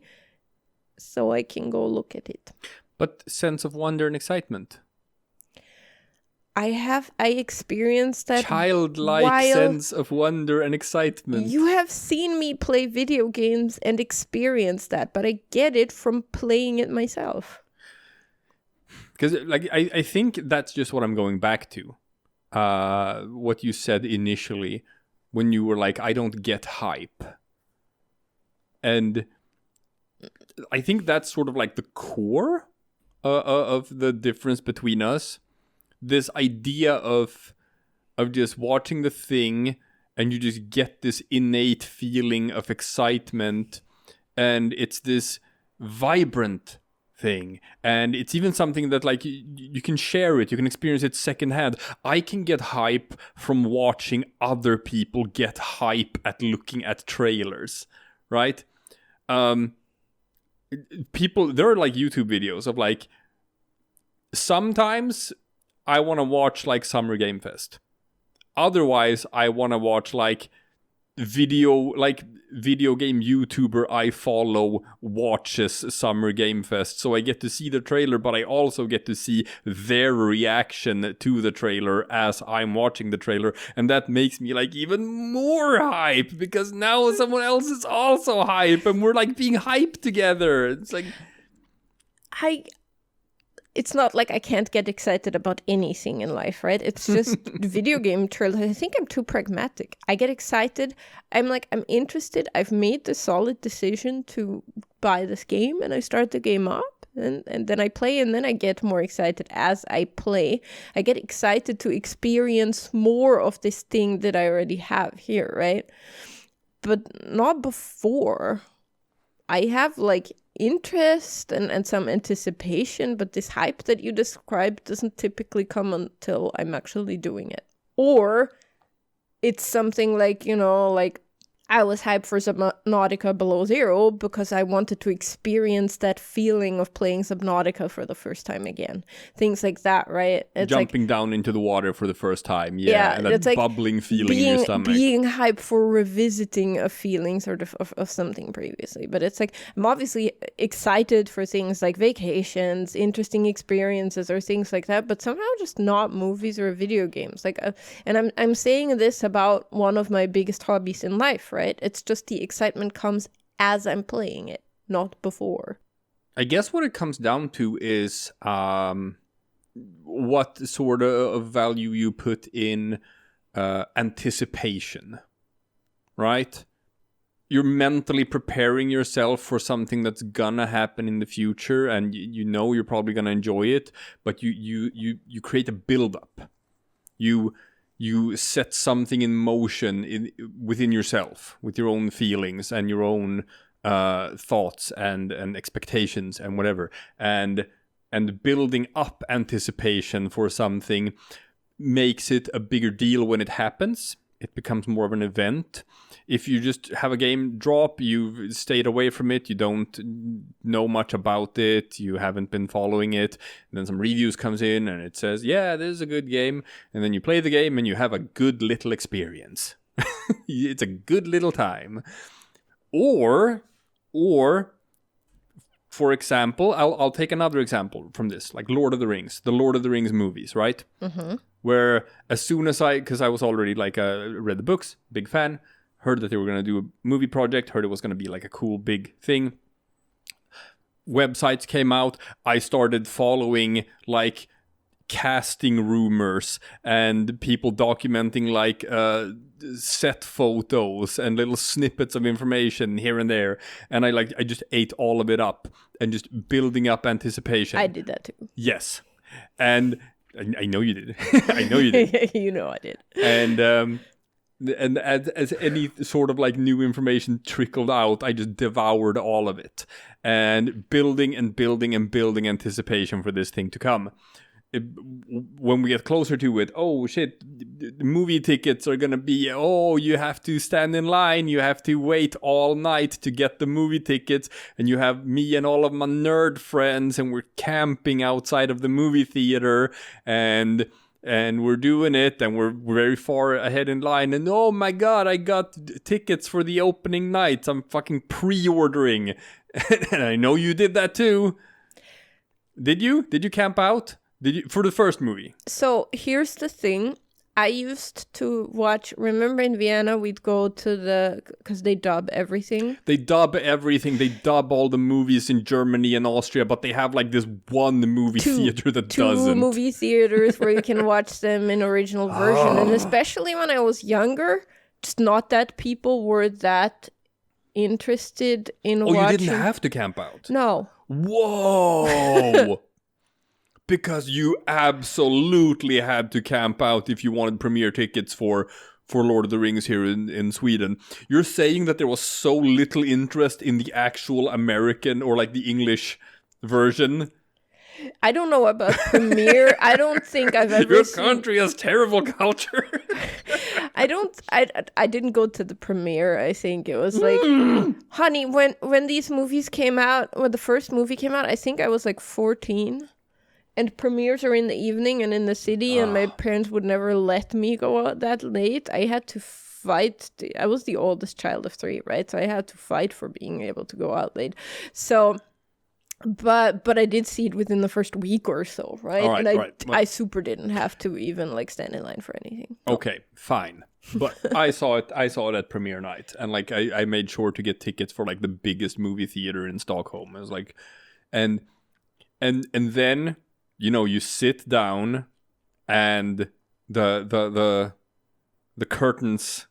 so I can go look at it. But sense of wonder and excitement. I experienced that childlike sense of wonder and excitement. You have seen me play video games and experience that, but I get it from playing it myself. Because I think that's just what I'm going back to. What you said initially when you were like, I don't get hype. And I think that's sort of like the core of the difference between us. This idea of just watching the thing and you just get this innate feeling of excitement, and it's this vibrant thing, and it's even something that like you can share it, you can experience it secondhand. I can get hype from watching other people get hype at looking at trailers, right? People, there are like YouTube videos of like, sometimes I want to watch like Summer Game Fest. Otherwise, I want to watch like video game YouTuber I follow watches Summer Game Fest. So I get to see the trailer, but I also get to see their reaction to the trailer as I'm watching the trailer. And that makes me like even more hype, because now someone else is also hype and we're like being hyped together. It's like... It's not like I can't get excited about anything in life, right? It's just video game trailers. I think I'm too pragmatic. I get excited. I'm interested. I've made the solid decision to buy this game, and I start the game up, and then I play, and then I get more excited as I play. I get excited to experience more of this thing that I already have here, right? But not before. I have like interest and some anticipation, but this hype that you described doesn't typically come until I'm actually doing it. Or it's something like, like I was hyped for Subnautica Below Zero because I wanted to experience that feeling of playing Subnautica for the first time again. Things like that, right? It's jumping down into the water for the first time. Yeah, and that it's like bubbling feeling in your stomach. Being hyped for revisiting a feeling sort of something previously. But it's like, I'm obviously excited for things like vacations, interesting experiences, or things like that, but somehow just not movies or video games. And I'm saying this about one of my biggest hobbies in life, right? It's just the excitement comes as I'm playing it, not before. I guess what it comes down to is what sort of value you put in anticipation, right? You're mentally preparing yourself for something that's gonna happen in the future, and you know you're probably gonna enjoy it, but you create a build-up. You set something in motion within yourself, with your own feelings and your own thoughts and expectations and whatever. And building up anticipation for something makes it a bigger deal when it happens. It becomes more of an event. If you just have a game drop, you've stayed away from it, you don't know much about it, you haven't been following it, and then some reviews comes in and it says, yeah, this is a good game, and then you play the game and you have a good little experience. It's a good little time. Or for example, I'll take another example from this, like the Lord of the Rings movies, right? Mm-hmm. Where as soon as because I was already like read the books, big fan, heard that they were going to do a movie project, heard it was going to be like a cool big thing. Websites came out. I started following like casting rumors and people documenting like set photos and little snippets of information here and there, and I just ate all of it up and just building up anticipation. I did that too. Yes, and I know you did. I know you did. You know I did. And as any sort of like new information trickled out, I just devoured all of it, and building anticipation for this thing to come. When we get closer to it, oh shit, the movie tickets are gonna be, you have to stand in line, you have to wait all night to get the movie tickets, and you have me and all of my nerd friends, and we're camping outside of the movie theater, and and we're doing it, and we're very far ahead in line, and oh my god, I got tickets for the opening night. I'm fucking pre-ordering. And I know you did that too. Did you camp out? Did you for the first movie? So here's the thing. I used to watch, remember in Vienna, we'd go to because they dub everything. They dub everything. They dub all the movies in Germany and Austria, but they have like this one movie theater that doesn't. 2 movie theaters where you can watch them in original version. And especially when I was younger, it's not that people were that interested in watching. Oh, you didn't have to camp out? No. Whoa! Because you absolutely had to camp out if you wanted premiere tickets for Lord of the Rings here in Sweden. You're saying that there was so little interest in the actual American or like the English version? I don't know about premiere. I don't think I've ever Your country has terrible culture. I didn't go to the premiere. I think it was like, honey, when these movies came out, when the first movie came out, I think I was like 14. And premieres are in the evening and in the city, and my parents would never let me go out that late. I had to fight. I was the oldest child of 3, right? So I had to fight for being able to go out late. So, but I did see it within the first week or so, right? All right, and I super didn't have to even like stand in line for anything. Okay, fine. But I saw it at premiere night, and like I made sure to get tickets for like the biggest movie theater in Stockholm. It was like, and then, you know, you sit down and the curtains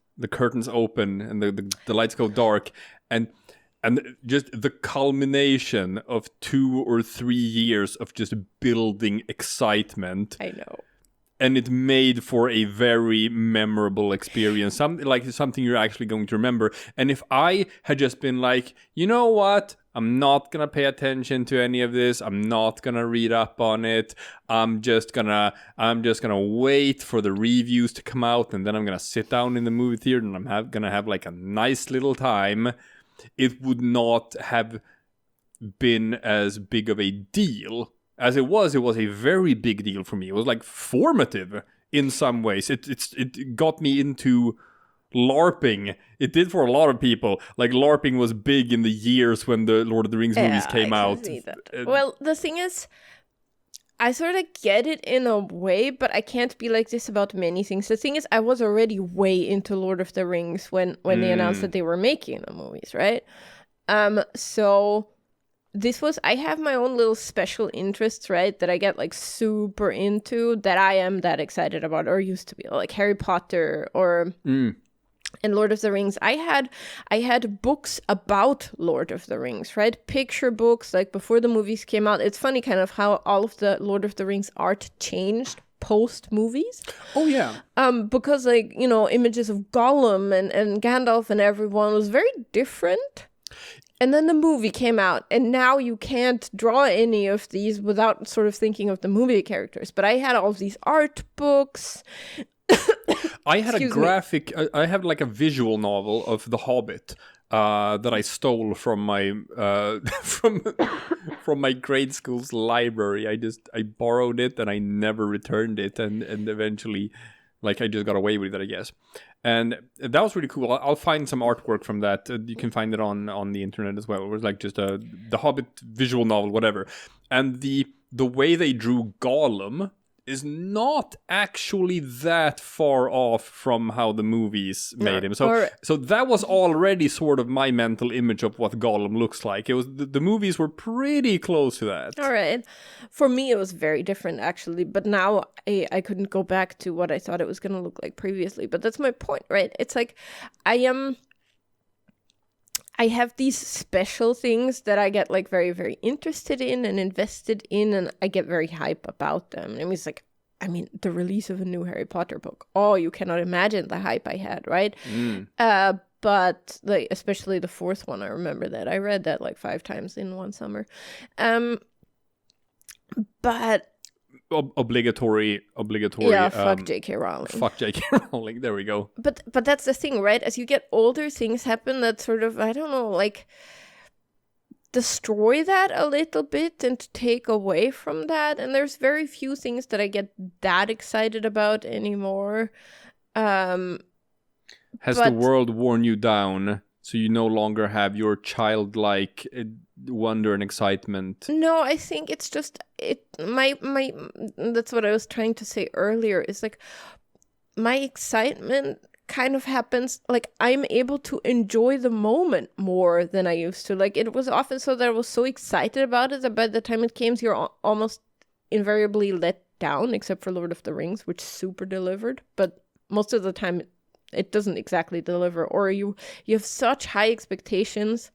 open and the lights go dark, and just the culmination of 2 or 3 years of just building excitement. I know. And it made for a very memorable experience, something you're actually going to remember. And if I had just been like, you know what, I'm not gonna pay attention to any of this, I'm not gonna read up on it, I'm just gonna wait for the reviews to come out, and then I'm gonna sit down in the movie theater and I'm gonna have like a nice little time, it would not have been as big of a deal. As it was a very big deal for me. It was like formative in some ways. It got me into LARPing. It did for a lot of people. Like LARPing was big in the years when the Lord of the Rings movies came out. Well, the thing is, I sort of get it in a way, but I can't be like this about many things. The thing is, I was already way into Lord of the Rings when they announced that they were making the movies, right? So I have my own little special interests, right, that I get like super into, that I am that excited about, or used to be, like Harry Potter or and Lord of the Rings. I had books about Lord of the Rings, right? Picture books, like before the movies came out. It's funny kind of how all of the Lord of the Rings art changed post movies. Oh yeah. Because like, you know, images of Gollum and Gandalf and everyone was very different. And then the movie came out, and now you can't draw any of these without sort of thinking of the movie characters. But I had all of these art books. I had I have like a visual novel of The Hobbit that I stole from my from my grade school's library. I borrowed it and I never returned it, and eventually, like, I just got away with it, I guess. And that was really cool. I'll find some artwork from that. You can find it on the internet as well. It was like just The Hobbit visual novel, whatever. And the way they drew Gollum is not actually that far off from how the movies made him. So that was already sort of my mental image of what Gollum looks like. It was the movies were pretty close to that. All right. For me, it was very different, actually. But now I couldn't go back to what I thought it was going to look like previously. But that's my point, right? It's like I have these special things that I get like very, very interested in and invested in, and I get very hype about them. And it's like, I mean, the release of a new Harry Potter book. Oh, you cannot imagine the hype I had, right? But like, especially the 4th one, I remember that. I read that like 5 times in one summer. But obligatory. Yeah, fuck J.K. Rowling. Fuck J.K. Rowling. There we go. But that's the thing, right? As you get older, things happen that sort of, I don't know, like, destroy that a little bit and to take away from that. And there's very few things that I get that excited about anymore. Has the world worn you down so you no longer have your childlike wonder and excitement? No, I think it's just my that's what I was trying to say earlier, is like my excitement kind of happens, like I'm able to enjoy the moment more than I used to. Like it was often so that I was so excited about it that by the time it came, you're almost invariably let down, except for Lord of the Rings, which super delivered, but most of the time it doesn't exactly deliver, or you have such high expectations.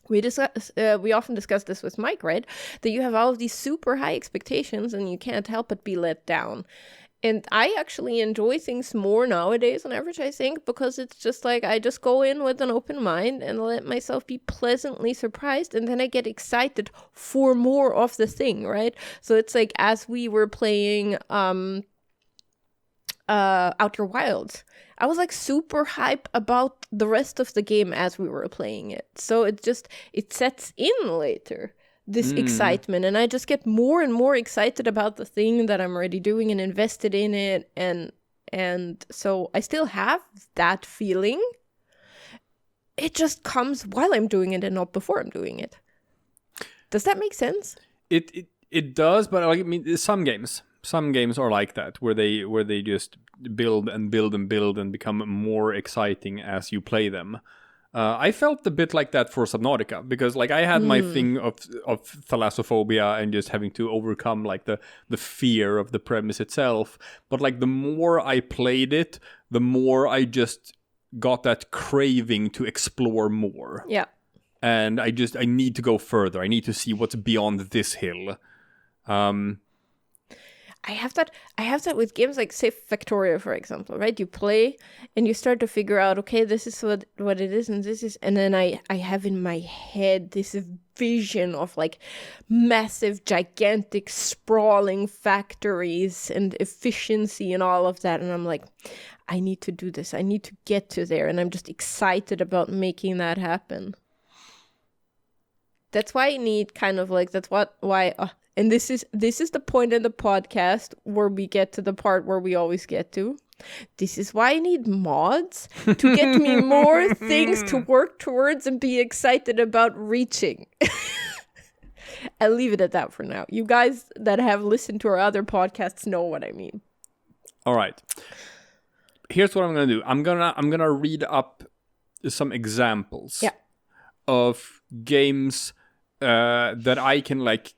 We often discuss this with Mike, right? That you have all of these super high expectations and you can't help but be let down. And I actually enjoy things more nowadays on average, I think, because it's just like I just go in with an open mind and let myself be pleasantly surprised, and then I get excited for more of the thing, right? So it's like as we were playing Outer Wilds, I was like super hype about the rest of the game as we were playing it. So it sets in later, this excitement, and I just get more and more excited about the thing that I'm already doing and invested in it, and so I still have that feeling. It just comes while I'm doing it and not before I'm doing it. Does that make sense? It does, but I mean, some games are like that, where they just build and build and build and become more exciting as you play them. I felt a bit like that for Subnautica, because like I had my thing of thalassophobia and just having to overcome like the fear of the premise itself. But like the more I played it, the more I just got that craving to explore more. Yeah. And I need to go further. I need to see what's beyond this hill. I have that with games like, say, Factorio, for example, right? You play and you start to figure out, okay, this is what it is, and this is, and then I have in my head this vision of like massive, gigantic, sprawling factories and efficiency and all of that, and I'm like, I need to do this. I need to get to there, and I'm just excited about making that happen. That's why I need kind of like, and this is the point in the podcast where we get to the part where we always get to. This is why I need mods to get me more things to work towards and be excited about reaching. I'll leave it at that for now. You guys that have listened to our other podcasts know what I mean. All right. Here's what I'm gonna do. I'm gonna read up some examples of games that I can like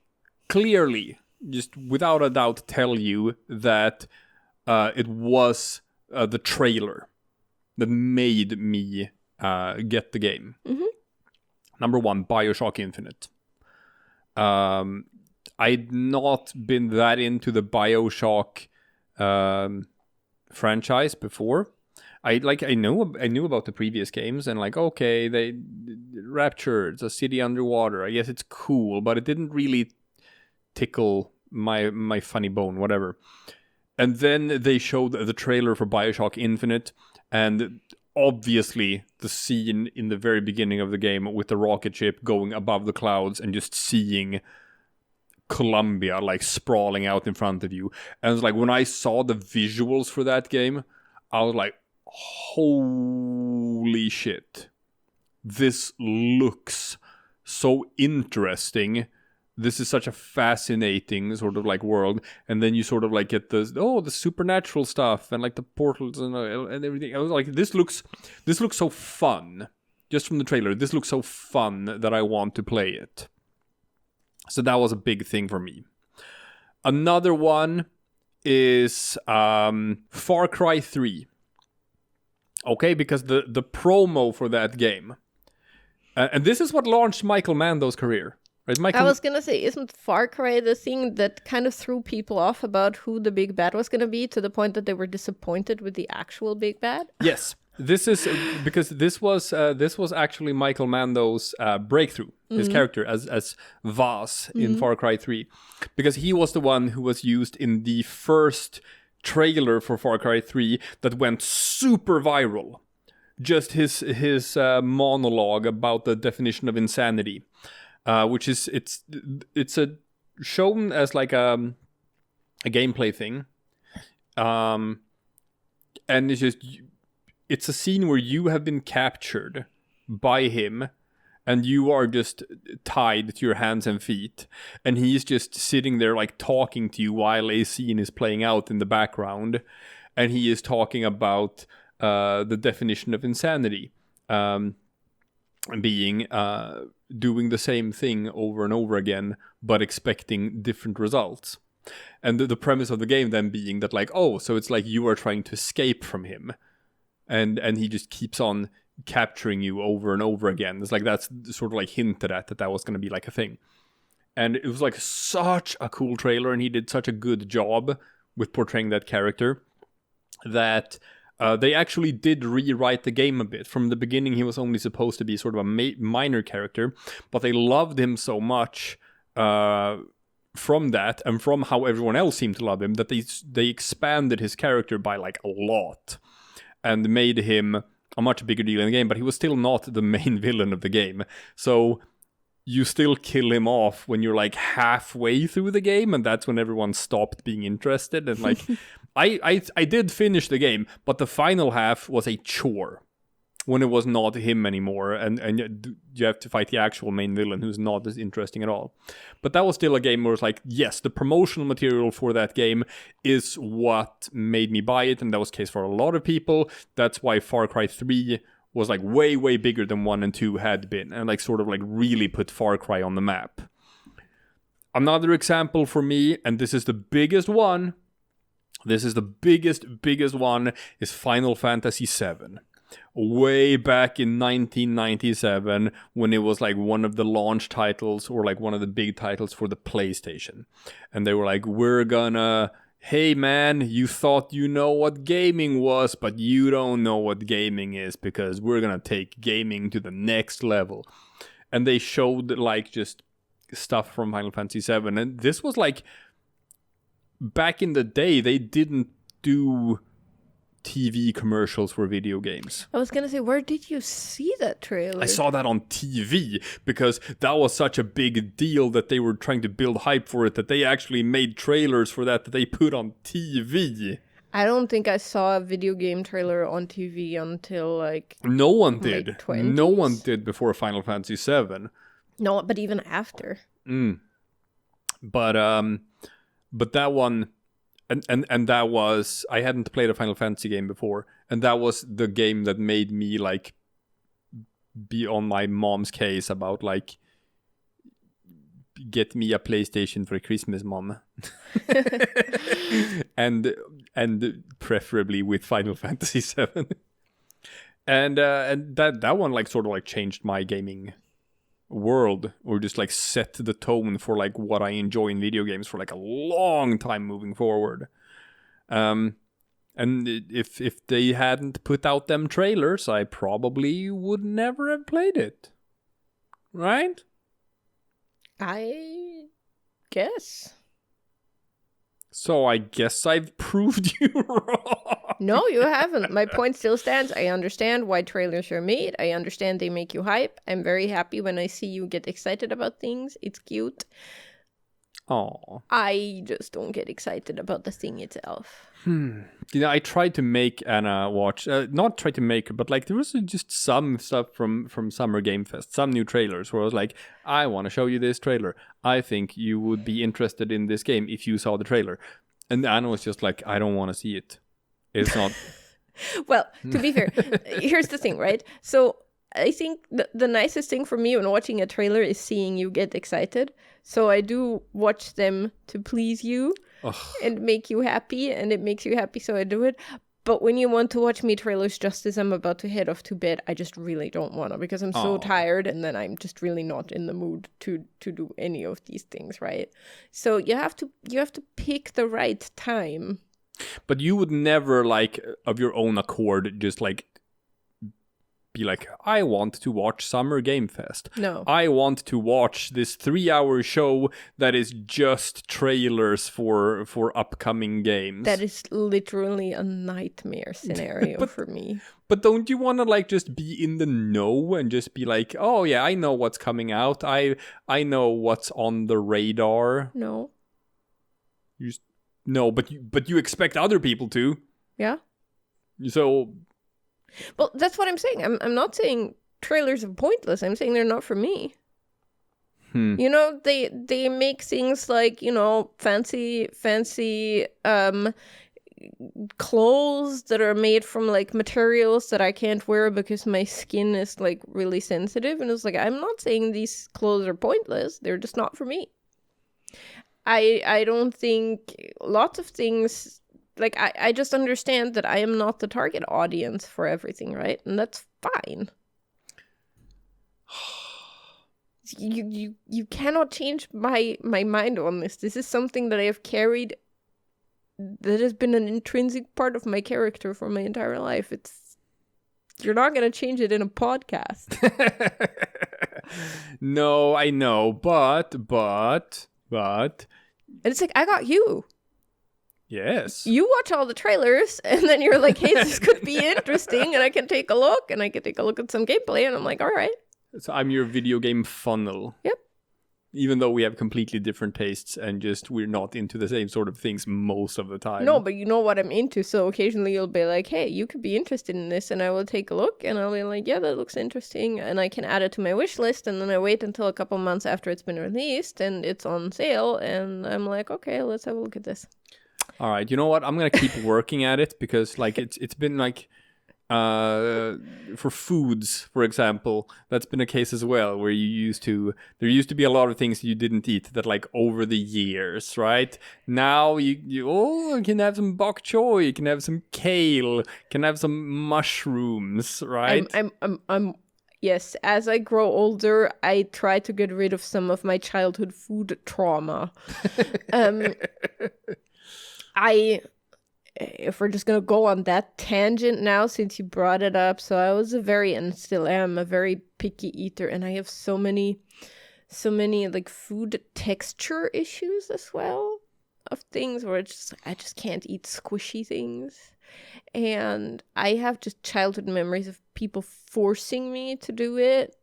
clearly, just without a doubt, tell you that it was the trailer that made me get the game. Mm-hmm. Number 1, BioShock Infinite. I'd not been that into the BioShock franchise before. I knew about the previous games, and like, okay, they Rapture, it's a city underwater. I guess it's cool, but it didn't really tickle my funny bone, whatever. And then they showed the trailer for BioShock Infinite, and obviously the scene in the very beginning of the game with the rocket ship going above the clouds and just seeing Columbia like sprawling out in front of you. And it's like, when I saw the visuals for that game, I was like, holy shit, this looks so interesting. This is such a fascinating sort of like world. And then you sort of like get the supernatural stuff and like the portals and everything. I was like, this looks so fun. Just from the trailer, this looks so fun that I want to play it. So that was a big thing for me. Another one is Far Cry 3. Okay, because the promo for that game, and this is what launched Michael Mando's career. Right, I was gonna say, isn't Far Cry the thing that kind of threw people off about who the big bad was gonna be, to the point that they were disappointed with the actual big bad? Yes, this is because this was actually Michael Mando's breakthrough, his character as Vaz in Far Cry 3, because he was the one who was used in the first trailer for Far Cry 3 that went super viral. just his monologue about the definition of insanity, which is it's shown as like a gameplay thing, and it's a scene where you have been captured by him, and you are just tied to your hands and feet, and he's just sitting there like talking to you while a scene is playing out in the background, and he is talking about the definition of insanity, being doing the same thing over and over again, but expecting different results. And the premise of the game then being that like, oh, so it's like you are trying to escape from him, and he just keeps on capturing you over and over again. It's like that's sort of like hinted at that was going to be like a thing. And it was like such a cool trailer, and he did such a good job with portraying that character that they actually did rewrite the game a bit. From the beginning, he was only supposed to be sort of a minor character, but they loved him so much from that, and from how everyone else seemed to love him, that they expanded his character by like a lot, and made him a much bigger deal in the game, but he was still not the main villain of the game. So you still kill him off when you're like halfway through the game, and that's when everyone stopped being interested. And like, I did finish the game, but the final half was a chore when it was not him anymore, and you have to fight the actual main villain who's not as interesting at all. But that was still a game where it's like, yes, the promotional material for that game is what made me buy it, and that was the case for a lot of people. That's why Far Cry 3 was like way, way bigger than 1 and 2 had been, and like sort of like really put Far Cry on the map. Another example for me, and this is the biggest one, biggest one, is Final Fantasy VII. Way back in 1997, when it was like one of the launch titles, or like one of the big titles for the PlayStation. And they were like, hey man, you thought you know what gaming was, but you don't know what gaming is, because we're gonna take gaming to the next level. And they showed like just stuff from Final Fantasy VII. And this was like, back in the day, they didn't do TV commercials for video games. I was gonna say, where did you see that trailer? I saw that on TV, because that was such a big deal that they were trying to build hype for it, that they actually made trailers for that they put on TV. I don't think I saw a video game trailer on TV until like no one did. Late 20s. No one did before Final Fantasy VII. No, but even after. But that one. And that was, I hadn't played a Final Fantasy game before, and that was the game that made me like be on my mom's case about like, get me a PlayStation for Christmas, mom. and preferably with Final Fantasy VII. And that one like sort of like changed my gaming world, or just like set the tone for like what I enjoy in video games for like a long time moving forward. And if they hadn't put out them trailers, I probably would never have played it, right? I guess. So I guess I've proved you wrong. No, you haven't. My point still stands. I understand why trailers are made. I understand they make you hype. I'm very happy when I see you get excited about things. It's cute. Aww. I just don't get excited about the thing itself. You know, I tried to make Anna watch, not try to make, but like there was just some stuff from Summer Game Fest, some new trailers where I was like, I want to show you this trailer. I think you would be interested in this game if you saw the trailer. And Anna was just like, I don't want to see it. It's not. Well, to be fair, here's the thing, right? So I think the nicest thing for me when watching a trailer is seeing you get excited. So I do watch them to please you and make you happy, and it makes you happy, so I do it. But when you want to watch me trailers just as I'm about to head off to bed, I just really don't want to, because I'm so tired, and then I'm just really not in the mood to do any of these things, right? So you have to pick the right time. But you would never, like, of your own accord, just like be like, I want to watch Summer Game Fest. No. I want to watch this 3-hour show that is just trailers for upcoming games. That is literally a nightmare scenario for me. But don't you want to like just be in the know and just be like, oh yeah, I know what's coming out. I know what's on the radar. No. No, but you expect other people to. Yeah. So. Well, that's what I'm saying. I'm not saying trailers are pointless. I'm saying they're not for me. You know, they make things like, you know, fancy clothes that are made from like materials that I can't wear because my skin is like really sensitive. And it's like, I'm not saying these clothes are pointless. They're just not for me. I don't think lots of things, like I just understand that I am not the target audience for everything, right? And that's fine. You cannot change my mind on this. This is something that I have carried, that has been an intrinsic part of my character for my entire life. You're not going to change it in a podcast. No, I know, but and it's like, I got you. Yes. You watch all the trailers, and then you're like, hey, this could be interesting, and I can take a look, and I can take a look at some gameplay, and I'm like, all right. So I'm your video game funnel. Yep. Even though we have completely different tastes and just we're not into the same sort of things most of the time. No, but you know what I'm into, so occasionally you'll be like, hey, you could be interested in this, and I will take a look, and I'll be like, yeah, that looks interesting, and I can add it to my wish list, and then I wait until a couple months after it's been released, and it's on sale, and I'm like, okay, let's have a look at this. All right, you know what? I'm going to keep working at it because like it's been like for foods, for example, that's been a case as well, where there used to be a lot of things you didn't eat that like over the years, right? Now you can have some bok choy, you can have some kale, you can have some mushrooms, right? I'm yes, as I grow older, I try to get rid of some of my childhood food trauma. If we're just gonna go on that tangent now, since you brought it up, so I was and still am a very picky eater, and I have so many like food texture issues as well, of things where it's just like, I just can't eat squishy things, and I have just childhood memories of people forcing me to do it,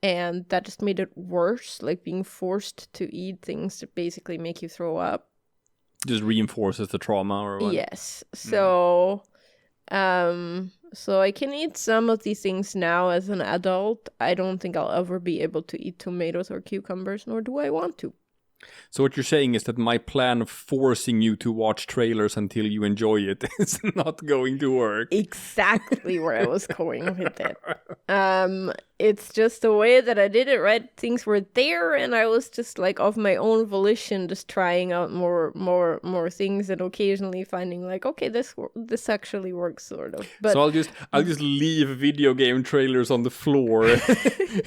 and that just made it worse, like being forced to eat things that basically make you throw up. Just reinforces the trauma or what? Yes. So, so I can eat some of these things now as an adult. I don't think I'll ever be able to eat tomatoes or cucumbers, nor do I want to. So what you're saying is that my plan of forcing you to watch trailers until you enjoy it is not going to work. Exactly where I was going with it. It's just the way that I did it, right? Things were there, and I was just like of my own volition, just trying out more things, and occasionally finding like, okay, this actually works, sort of. But so I'll just leave video game trailers on the floor,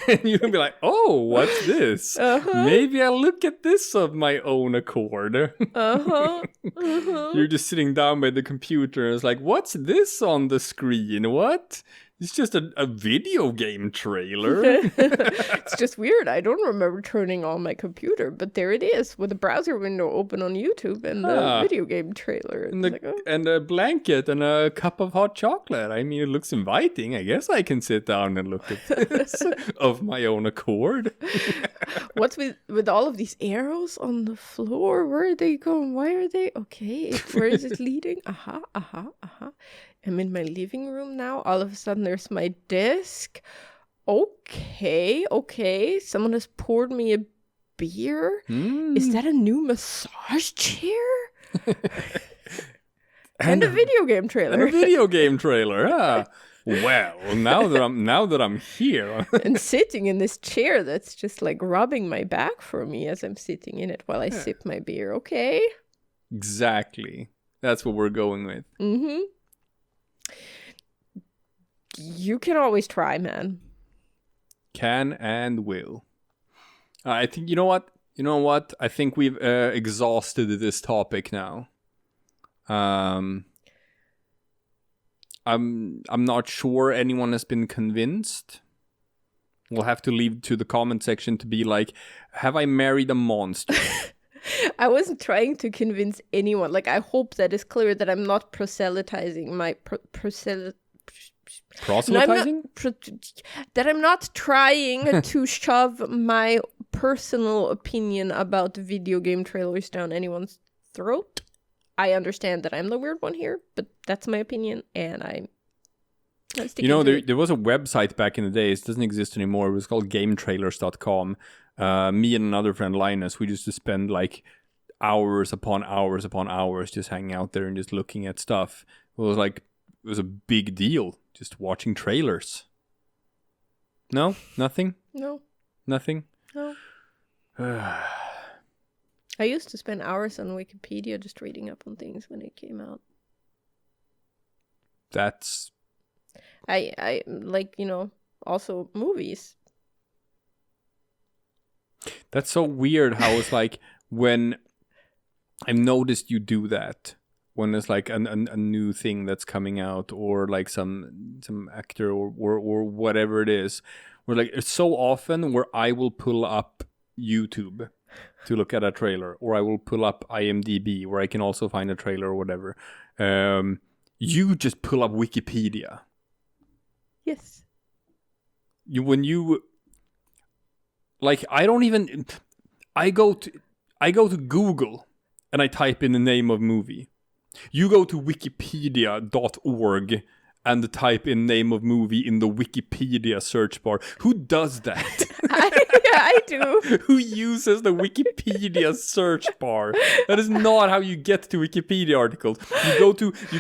and you'll be like, oh, what's this? Maybe I'll look at this of my own accord. You're just sitting down by the computer, and it's like, what's this on the screen? What? It's just a video game trailer. It's just weird. I don't remember turning on my computer, but there it is with the browser window open on YouTube and the video game trailer. And a blanket and a cup of hot chocolate. I mean, it looks inviting. I guess I can sit down and look at this of my own accord. What's with all of these arrows on the floor? Where are they going? Why are they? Okay, where is it leading? I'm in my living room now. All of a sudden, there's my desk. Okay. Someone has poured me a beer. Is that a new massage chair? and a video game trailer. Well, now that I'm here and sitting in this chair that's just like rubbing my back for me as I'm sitting in it while I sip my beer. Okay. Exactly. That's what we're going with. Mm-hmm. You can always try, man. Can and will. I think, you know what? I think we've exhausted this topic now. I'm not sure anyone has been convinced. We'll have to leave to the comment section to be like, have I married a monster? I wasn't trying to convince anyone. Like, I hope that is clear that I'm not proselytizing my Proselytizing? That I'm not trying to shove my personal opinion about video game trailers down anyone's throat. I understand that I'm the weird one here, but that's my opinion, and I'm sticking to it. There was a website back in the days. It doesn't exist anymore. It was called GameTrailers.com. Me and another friend, Linus, we used to spend like hours upon hours upon hours just hanging out there and just looking at stuff. It was a big deal just watching trailers. No? Nothing? No. Nothing? No. I used to spend hours on Wikipedia just reading up on things when it came out. That's... I like, also movies. That's so weird how it's like when I've noticed you do that. When there's like a new thing that's coming out, or like some actor or whatever it is. Where like it's so often where I will pull up YouTube to look at a trailer, or I will pull up IMDb where I can also find a trailer or whatever. You just pull up Wikipedia. Yes. I go to Google and I type in the name of movie. You go to wikipedia.org and type in name of movie in the Wikipedia search bar. Who does that? I do. Who uses the Wikipedia search bar? That is not how you get to Wikipedia articles. You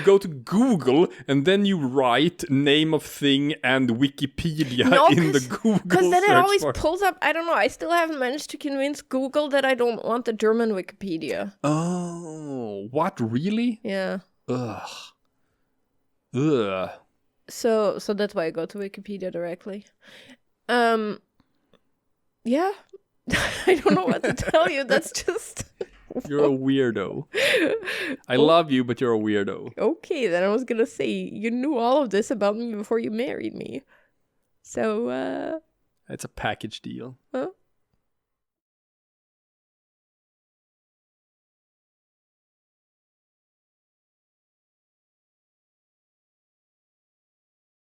go to Google and then you write name of thing and Wikipedia in the Google because then search it always bar. pulls up. I don't know. I still haven't managed to convince Google that I don't want the German Wikipedia. Oh, what, really? Yeah. Ugh. So that's why I go to Wikipedia directly. Yeah. I don't know what to tell you. That's just... You're a weirdo. I love you, but you're a weirdo. Okay, then I was gonna say, you knew all of this about me before you married me. So, It's a package deal. Huh?